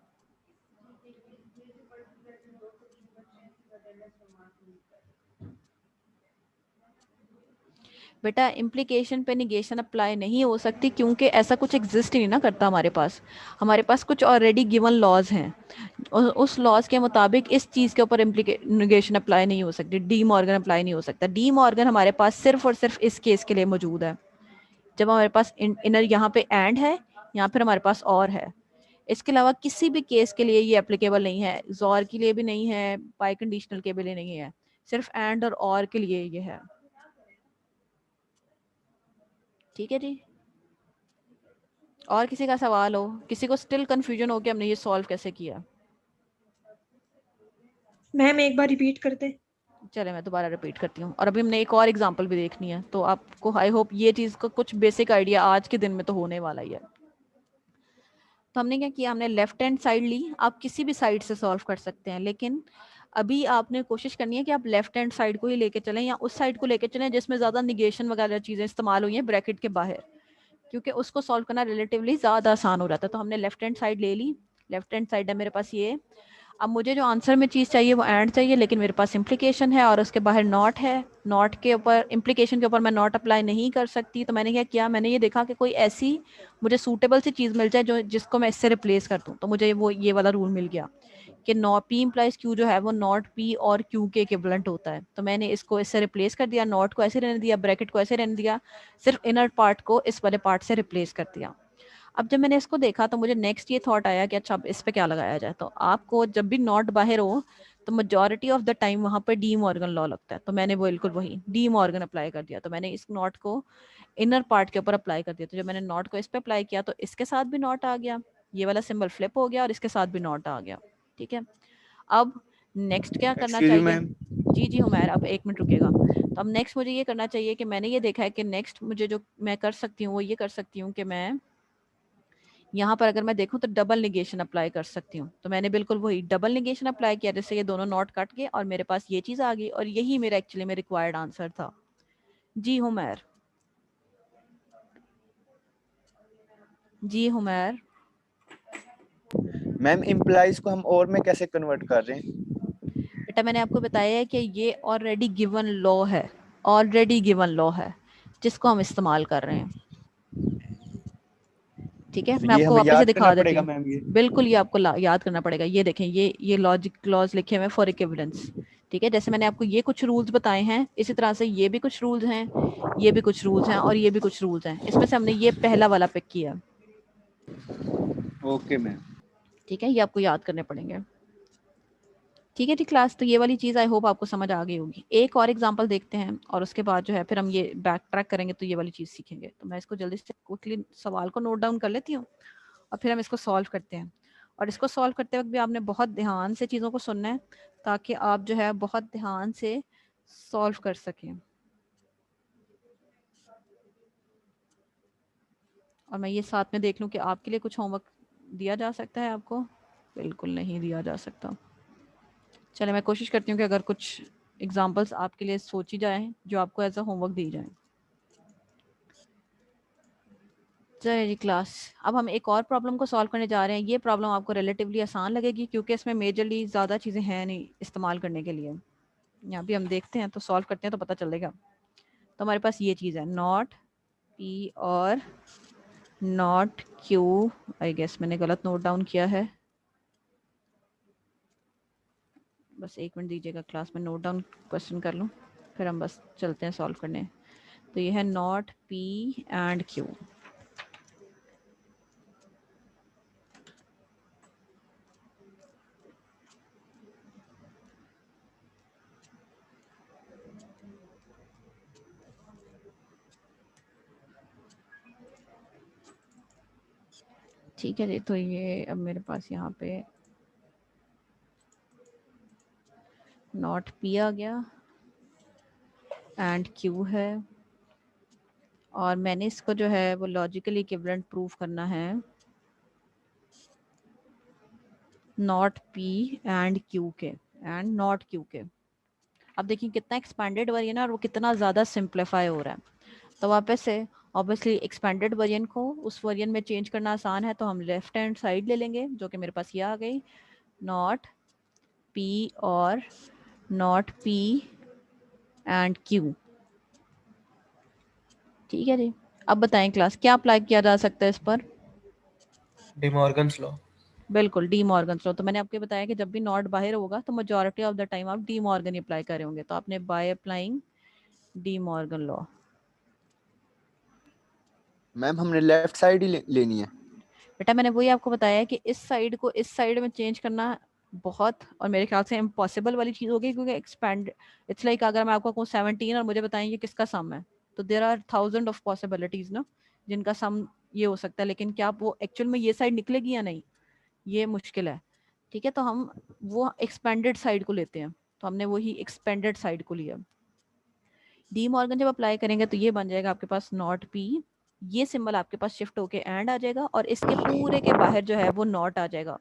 [SPEAKER 1] बेटा इम्प्लीकेशन पे निगेशन अप्लाई नहीं हो सकती क्योंकि ऐसा कुछ एग्जिस्ट ही नहीं ना करता हमारे पास कुछ ऑलरेडी गिवन लॉज हैं, उस लॉज के मुताबिक इस चीज़ के ऊपर निगेशन अप्लाई नहीं हो सकती, डी मॉर्गन अप्लाई नहीं हो सकता। डी मॉर्गन हमारे पास सिर्फ और सिर्फ इस केस के लिए मौजूद है, जब हमारे पास इनर यहाँ पे एंड है, यहाँ पर हमारे पास और है। इसके अलावा किसी भी केस के लिए ये एप्लीकेबल नहीं है, ज़ोर के लिए भी नहीं है, बाई कंडीशनल के लिए नहीं है, सिर्फ एंड और के लिए ये है, ठीक है जी। और किसी का सवाल हो, किसी को स्टिल कंफ्यूजन हो कि हमने ये सॉल्व कैसे किया?
[SPEAKER 5] मैम एक बार रिपीट करते।
[SPEAKER 1] चले मैं दोबारा रिपीट करती हूँ, और अभी हमने एक और एग्जांपल भी देखनी है, तो आपको आई होप ये चीज़ का कुछ बेसिक आइडिया आज के दिन में तो होने वाला ही है। तो हमने क्या किया, हमने लेफ्ट हैंड साइड ली, आप किसी भी साइड से सॉल्व कर सकते हैं, लेकिन अभी आपने कोशिश करनी है कि आप लेफ्ट हैंड साइड को ही लेके चलें या उस साइड को लेके चलें जिसमें ज़्यादा निगेशन वगैरह चीज़ें इस्तेमाल हुई हैं ब्रैकेट के बाहर, क्योंकि उसको सॉल्व करना रिलेटिवली ज़्यादा आसान हो जाता है। तो हमने लेफ्ट हैंड साइड ले ली, लेफ्ट हैंड साइड है मेरे पास ये, अब मुझे जो आंसर में चीज चाहिए वो एंड चाहिए, लेकिन मेरे पास इम्प्लीकेशन है और उसके बाहर नॉट है। नॉट के ऊपर, इम्प्लीकेशन के ऊपर मैं नॉट अप्लाई नहीं कर सकती, तो मैंने क्या किया, मैंने ये देखा कि कोई ऐसी मुझे सूटेबल सी चीज मिल जाए जो जिसको मैं इससे रिप्लेस कर दूं, तो मुझे वो ये वाला रूल मिल गया कि नॉट पी इम्प्लाइज क्यू जो है वो नॉट पी और क्यू के इक्विवेलेंट होता है। तो मैंने इसको इससे रिप्लेस कर दिया, नॉट को ऐसे रहने दिया, ब्रैकेट को ऐसे रहने दिया, सिर्फ इनर पार्ट को इस वाले पार्ट से रिप्लेस कर दिया। अब जब मैंने इसको देखा तो मुझे नेक्स्ट ये थॉट आया कि अच्छा अब इस पे क्या लगाया जाए। तो आपको जब भी नॉट बाहर हो तो मेजॉरिटी ऑफ द टाइम वहां पर डी मॉर्गन लॉ लगता है, तो मैंने वो बिल्कुल वही डी मॉर्गन अप्लाई कर दिया। तो मैंने इस नॉट को इनर पार्ट के ऊपर अप्लाई कर दिया। तो जब मैंने नॉट को इस पे अप्लाई किया तो इसके साथ भी नॉट आ गया, ये वाला सिंबल फ्लिप हो गया और इसके साथ भी नॉट आ गया। ठीक है, अब नेक्स्ट क्या करना
[SPEAKER 4] एक्सक्यूज
[SPEAKER 1] चाहिए?
[SPEAKER 4] मैम,
[SPEAKER 1] जी जी हुमैर, अब 1 मिनट रुकेगा। तो अब नेक्स्ट मुझे ये करना चाहिए कि मैंने ये देखा है कि नेक्स्ट मुझे जो मैं कर सकती हूँ वो ये कर सकती हूँ कि मैं यहाँ पर अगर मैं देखूं तो डबल निगेशन अप्लाई कर सकती हूँ। तो मैंने बिल्कुल वही डबल निगेशन अप्लाई किया, जिससे ये दोनों नॉट कट गए और मेरे पास ये चीज आ गई, और यही मेरा एक्चुअली में रिक्वायर्ड आंसर था। जी हुमैर, जी हुमैर।
[SPEAKER 4] मैम इम्प्लाइज को हम और में कैसे कन्वर्ट कर रहे हैं?
[SPEAKER 1] बेटा मैंने आपको बताया है कि ये ऑलरेडी गिवन लॉ है, ऑलरेडी गिवन लॉ है जिसको हम इस्तेमाल कर रहे हैं। ठीक है, मैं
[SPEAKER 4] ये
[SPEAKER 1] आपको
[SPEAKER 4] हमें
[SPEAKER 1] वापस से
[SPEAKER 4] याद करना
[SPEAKER 1] दिखा देती
[SPEAKER 4] पड़ेगा
[SPEAKER 1] हूँ।
[SPEAKER 4] मैम ये?
[SPEAKER 1] बिल्कुल, ये आपको याद करना पड़ेगा। ये देखें, ये लॉजिक क्लॉज लिखे हुए फॉर इक्विवेलेंस। ठीक है, जैसे मैंने आपको ये कुछ रूल्स बताए हैं, इसी तरह से ये भी कुछ रूल्स हैं, ये भी कुछ रूल्स हैं और ये भी कुछ रूल्स हैं। इसमें से हमने ये पहला वाला पिक किया।
[SPEAKER 4] Okay ma'am.
[SPEAKER 1] ठीक है, ये आपको याद करने पड़ेंगे। ठीक है जी क्लास, तो ये वाली चीज आई होप आपको समझ आ गई होगी। एक और एग्जांपल देखते हैं और उसके बाद जो है फिर हम ये बैक ट्रैक करेंगे तो ये वाली चीज सीखेंगे। तो मैं इसको जल्दी से क्विकली सवाल को नोट डाउन कर लेती हूँ और फिर हम इसको सॉल्व करते हैं। और इसको सॉल्व करते वक्त भी आपने बहुत ध्यान से चीज़ों को सुनना है ताकि आप जो है बहुत ध्यान से सॉल्व कर सकें। और मैं ये साथ में देख लूं कि आपके लिए कुछ होमवर्क दिया जा सकता है आपको। बिल्कुल नहीं दिया जा सकता। चले, मैं कोशिश करती हूँ कि अगर कुछ एग्जाम्पल्स आपके लिए सोची जाए जो आपको एज अ होमवर्क दी जाए। चलिए जी क्लास, अब हम एक और प्रॉब्लम को सॉल्व करने जा रहे हैं। ये प्रॉब्लम आपको रिलेटिवली आसान लगेगी क्योंकि इसमें मेजरली ज़्यादा चीज़ें हैं नहीं इस्तेमाल करने के लिए। यहाँ भी हम देखते हैं तो सॉल्व करते हैं तो पता चलेगा। तो हमारे पास ये चीज़ है नॉट पी और नॉट क्यू। आई गेस मैंने गलत नोट डाउन किया है, बस 1 मिनट दीजिएगा क्लास में नोट डाउन क्वेश्चन कर लूँ फिर हम बस चलते हैं सॉल्व करने। तो ये है नॉट पी एंड क्यू। ठीक है जी, तो ये अब मेरे पास यहाँ पे नॉट पी आ गया एंड क्यू है और मैंने इसको जो है वो लॉजिकली इक्विवेलेंट प्रूव करना है नॉट पी एंड क्यू के एंड नॉट क्यू के। अब देखिए कितना एक्सपेंडेड वर्जन है और वो कितना ज़्यादा सिंप्लीफाई हो रहा है। तो वापस से ऑब्वियसली एक्सपेंडेड वर्जन को उस वर्जन में चेंज करना आसान है, तो हम लेफ्ट हैंड साइड ले लेंगे जो कि मेरे पास ये आ गई नॉट पी और नॉट पी एंड क्यू। ठीक है जी, अब बताएं क्लास क्या अप्लाई किया जा सकता है इस पर?
[SPEAKER 8] D Morgan's law.
[SPEAKER 1] बिल्कुल डी मॉर्गन लॉ। तो मैंने आपको बताया कि जब भी नॉट बाहर होगा तो मेजॉरिटी ऑफ द टाइम आप डी मॉर्गन अप्लाई कर रहे होंगे। तो आपने by applying De Morgan law.
[SPEAKER 4] Ma'am हमने लेफ्ट साइड ही लेनी है?
[SPEAKER 1] बेटा मैंने वही आपको बताया कि इस साइड को इस साइड में चेंज करना बहुत और मेरे ख्याल से इम्पॉसिबल वाली चीज होगी क्योंकि एक्सपेंड इट्स लाइक अगर मैं आपको कहूँ 17 और मुझे बताएं ये किसका सम है, तो there are thousand of possibilities ना जिनका सम ये हो सकता है, लेकिन क्या वो एक्चुअल में ये साइड निकलेगी या नहीं ये मुश्किल है। ठीक है, तो हम वो एक्सपेंडेड साइड को लेते हैं, तो हमने वही एक्सपेंडेड साइड को लिया। डी मॉर्गन जब अप्लाई करेंगे तो ये बन जाएगा आपके पास नॉट पी, ये सिंबल आपके पास शिफ्ट होके एंड आ जाएगा और इसके पूरे के बाहर जो है वो नॉट आ जाएगा।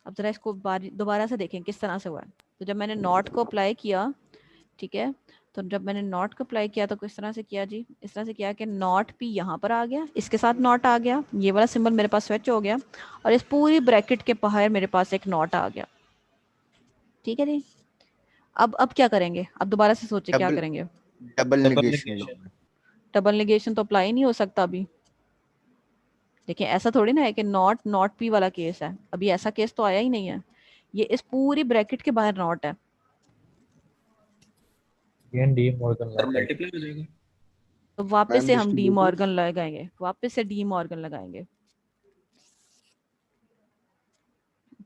[SPEAKER 1] अब जरा इसको दोबारा से देखें किस तरह से हुआ है। तो जब मैंने नॉट को अप्लाई किया, ठीक है, तो जब मैंने नॉट को अप्लाई किया तो किस तरह से किया जी, इस तरह से किया कि नॉट पी यहाँ पर आ गया, इसके साथ नॉट आ गया, ये वाला सिंबल मेरे पास स्विच हो गया और इस पूरी ब्रैकेट के बाहर मेरे पास एक नॉट आ गया। ठीक है जी। अब क्या करेंगे, अब दोबारा से सोचे क्या
[SPEAKER 4] डबल
[SPEAKER 1] करेंगे।
[SPEAKER 4] डबल नेगेशन लो।
[SPEAKER 1] डबल नेगेशन तो अप्लाई नहीं हो सकता अभी। देखिए ऐसा थोड़ी ना है कि नॉट पी वाला केस है, अभी ऐसा केस तो आया ही नहीं है, ये इस पूरी ब्रैकेट के बाहर नॉट है।
[SPEAKER 8] डी मॉर्गन लॉ
[SPEAKER 2] मल्टीप्लाई हो जाएगा।
[SPEAKER 1] तो वापस
[SPEAKER 4] मैम
[SPEAKER 1] से हम डी
[SPEAKER 4] डिस्ट्रीब्यूटिव
[SPEAKER 1] मॉर्गन लगाएंगे, वापस से डी मॉर्गन लगाएंगे।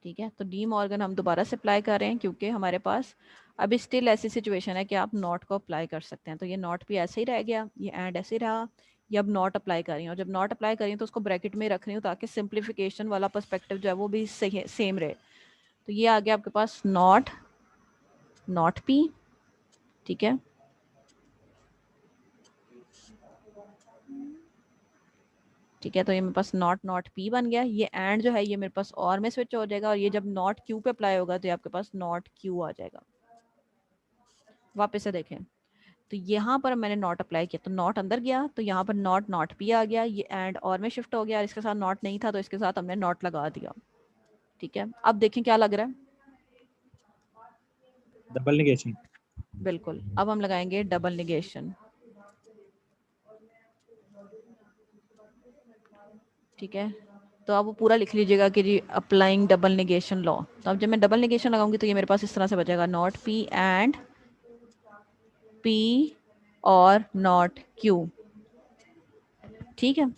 [SPEAKER 1] ठीक है, तो डी मॉर्गन हम दोबारा से अप्लाई कर रहे हैं क्योंकि हमारे पास अभी स्टिल ऐसी सिचुएशन है कि आप नॉट को अप्लाई कर सकते हैं। तो ये नॉट भी ऐसे ही रह गया, ये एंड ऐसे ही रहा, ये अब नॉट अप्लाई कर रही हूँ, और जब नॉट अप्लाई कर रही हूँ तो उसको ब्रैकेट में रख रही हूँ ताकि सिंप्लीफिकेशन वाला पर्सपेक्टिव जो है वो भी सेम रहे। तो ये आ गया आपके पास नॉट पी। ठीक है, ठीक है, तो ये मेरे पास नॉट पी बन गया। ये एंड जो है ये मेरे पास और में स्विच हो जाएगा, और ये जब नॉट क्यू पे अप्लाई होगा तो ये आपके पास नॉट क्यू आ जाएगा। वापस से देखें तो यहाँ पर मैंने नॉट अप्लाई किया तो नॉट अंदर गया, तो यहाँ पर नॉट पी आ गया, ये एंड और में शिफ्ट हो गया, और इसके साथ नॉट नहीं था तो इसके साथ हमने नॉट लगा दिया। ठीक है, अब देखें क्या लग रहा है।
[SPEAKER 8] Double negation.
[SPEAKER 1] बिल्कुल, अब हम लगाएंगे डबल निगेशन। ठीक है, तो आप वो पूरा लिख लीजिएगा कि जी अप्लाइंग डबल निगेशन लॉ। तो अब जब मैं डबल निगेशन लगाऊंगी तो ये मेरे पास इस तरह से बचेगा, नॉट पी एंड पी और नॉट क्यू। ठीक है,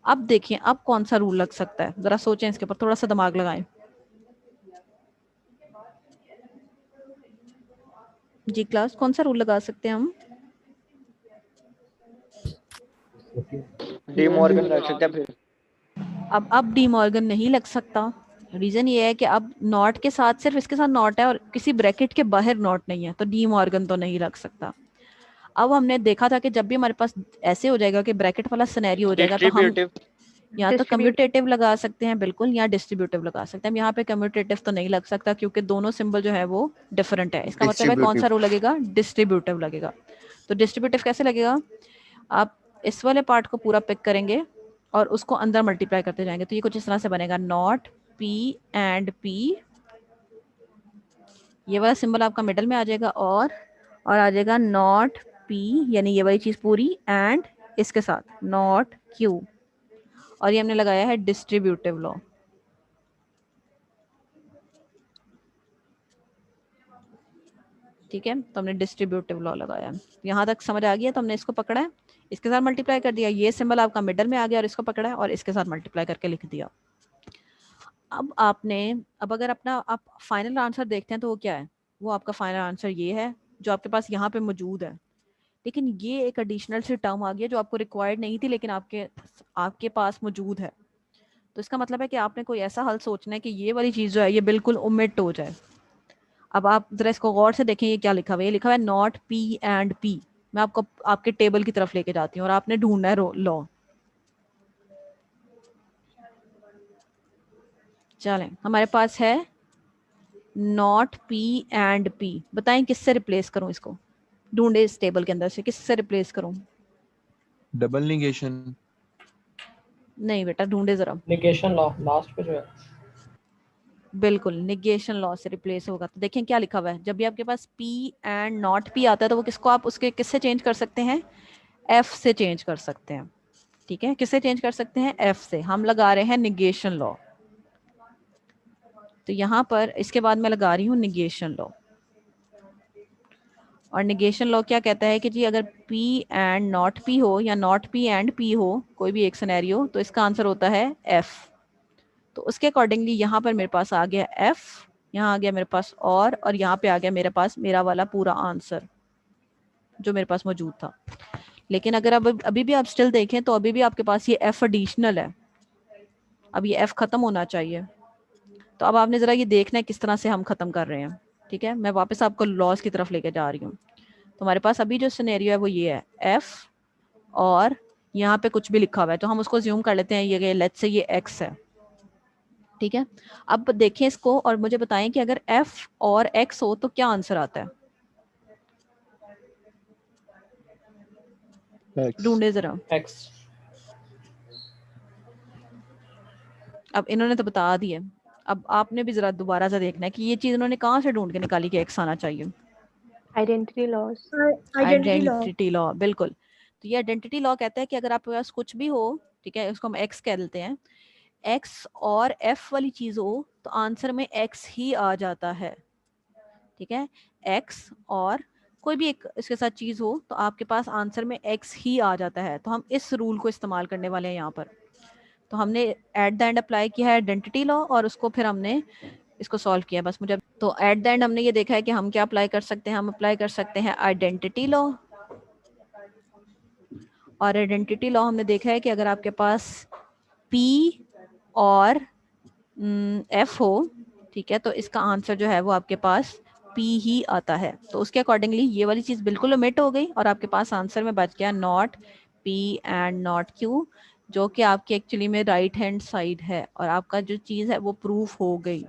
[SPEAKER 1] अब देखिए अब कौन सा रूल लग सकता है, जरा सोचें इसके ऊपर, थोड़ा सा दिमाग लगाएं। जी क्लास, कौन सा रूल लगा सकते हैं हम।
[SPEAKER 9] डी मॉर्गन रख सकते हैं फिर।
[SPEAKER 1] अब डी मॉर्गन नहीं लग सकता। रीजन ये है कि अब नॉट के साथ सिर्फ इसके साथ नॉट है और किसी ब्रैकेट के बाहर नॉट नहीं है, तो डी मॉर्गन तो नहीं लग सकता। अब हमने देखा था कि जब भी हमारे पास ऐसे हो जाएगा कि ब्रैकेट वाला सिनेरियो हो जाएगा तो हम
[SPEAKER 9] डिस्ट्रीब्यूटिव।
[SPEAKER 1] या तो कम्यूटेटिव लगा सकते हैं बिल्कुल, या डिस्ट्रीब्यूटिव लगा सकते हैं। यहाँ पे कम्यूटेटिव तो नहीं लग सकता क्योंकि दोनों सिंबल जो है वो डिफरेंट है। इसका मतलब है कौन सा रूल लगेगा, डिस्ट्रीब्यूटिव लगेगा। तो डिस्ट्रीब्यूटिव कैसे लगेगा, आप इस वाले पार्ट को पूरा पिक करेंगे और उसको अंदर मल्टीप्लाई करते जाएंगे, तो ये कुछ इस तरह से बनेगा, नॉट पी एंड पी, ये वाला सिंबल आपका मिडल में आ जाएगा, और आ जाएगा नॉट पी, यानी ये वाली चीज पूरी, एंड इसके साथ नॉट क्यू, और ये हमने लगाया है डिस्ट्रीब्यूटिव लॉ। ठीक है, तो हमने डिस्ट्रीब्यूटिव लॉ लगाया। यहाँ तक समझ आ गया, तो हमने इसको पकड़ा है, इसके साथ मल्टीप्लाई कर दिया, ये सिंबल आपका मिडल में आ गया और इसको पकड़ा है और इसके साथ मल्टीप्लाई करके लिख दिया। अब अगर अपना आप फाइनल आंसर देखते हैं तो वो क्या है, वो आपका फाइनल आंसर ये है जो आपके पास यहाँ पे मौजूद है। लेकिन ये एक एडिशनल सी टर्म आ गई है जो आपको रिक्वायर्ड नहीं थी लेकिन आपके पास मौजूद है। तो इसका मतलब है कि आपने कोई ऐसा हल सोचना है कि ये वाली चीज जो है ये बिल्कुल ओमिट हो जाए। अब आप जरा इसको गौर से देखें, ये क्या लिखा हुआ है, ये लिखा हुआ है नॉट पी एंड पी। मैं आपको आपके टेबल की तरफ लेके जाती हूँ और आपने ढूंढना है लॉ। चलें, हमारे पास है नॉट पी एंड पी, बताएं किससे रिप्लेस करूं इसको, ढूंढे इस टेबल के अंदर से किससे रिप्लेस करूं।
[SPEAKER 11] Double negation.
[SPEAKER 1] नहीं बेटा, ढूंढे जरा।
[SPEAKER 8] नेगेशन लॉ लास्ट पे जो है।
[SPEAKER 1] बिल्कुल, निगेशन लॉ से रिप्लेस होगा। तो देखें क्या लिखा हुआ है, जब भी आपके पास पी एंड नॉट पी आता है तो वो किसको आप उसके किससे चेंज कर सकते हैं, एफ से चेंज कर सकते हैं। ठीक है, किससे चेंज कर सकते हैं, एफ से। हम लगा रहे हैं निगेशन लॉ, तो यहाँ पर इसके बाद मैं लगा रही हूँ निगेशन लॉ। और निगेशन लॉ क्या कहता है कि जी अगर P एंड नॉट P हो या नॉट P एंड P हो, कोई भी एक सिनेरियो, तो इसका आंसर होता है F। तो उसके अकॉर्डिंगली यहाँ पर मेरे पास आ गया F, यहाँ आ गया मेरे पास और यहाँ पे आ गया मेरे पास मेरा वाला पूरा आंसर जो मेरे पास मौजूद था। लेकिन अगर अब अभी भी आप स्टिल देखें तो अभी भी आपके पास ये F एडिशनल है, अब ये F खत्म होना चाहिए। तो अब आपने जरा ये देखना है किस तरह से हम खत्म कर रहे हैं। ठीक है, मैं वापस आपको लॉस की तरफ लेके जा रही हूँ। तो हमारे पास अभी जो सिनेरियो है वो ये है, F और यहाँ पे कुछ भी लिखा हुआ है तो हम उसको ज्यूम कर लेते हैं, ये लेट्स से ये X है। ठीक है, अब देखें इसको और मुझे बताएं कि अगर F और X हो तो क्या आंसर आता है।
[SPEAKER 11] X.
[SPEAKER 1] ढूंढे जरा।
[SPEAKER 8] X.
[SPEAKER 1] अब इन्होंने तो बता दिया, अब आपने भी जरा दोबारा से देखना है कि ये चीज उन्होंने कहाँ से ढूंढ के निकाली कि एक्स आना चाहिए।
[SPEAKER 6] Identity laws.
[SPEAKER 5] Identity law.
[SPEAKER 1] Identity law, बिल्कुल। तो ये आइडेंटिटी लॉ कहता है कि अगर आपके पास कुछ भी हो, ठीक है, उसको हम एक्स कह देते हैं, एक्स और एफ वाली चीज हो तो आंसर में एक्स ही आ जाता है, ठीक है। एक्स और कोई भी एक इसके साथ चीज हो तो आपके पास आंसर में एक्स ही आ जाता है। तो हम इस रूल को इस्तेमाल करने वाले हैं यहाँ पर। तो हमने एट द एंड अप्लाई किया है आइडेंटिटी लॉ और उसको फिर हमने इसको सॉल्व किया। बस मुझे तो एट द एंड हमने ये देखा है कि हम क्या अप्लाई कर सकते हैं, हम अप्लाई कर सकते हैं आइडेंटिटी लॉ। और आइडेंटिटी लॉ हमने देखा है कि अगर आपके पास P और F हो, ठीक है, तो इसका आंसर जो है वो आपके पास P ही आता है। तो उसके अकॉर्डिंगली ये वाली चीज बिल्कुल ओमिट हो गई और आपके पास आंसर में बच गया not P and not Q, जो कि आपकी एक्चुअली में राइट हैंड साइड है और आपका जो चीज है वो प्रूफ हो गई।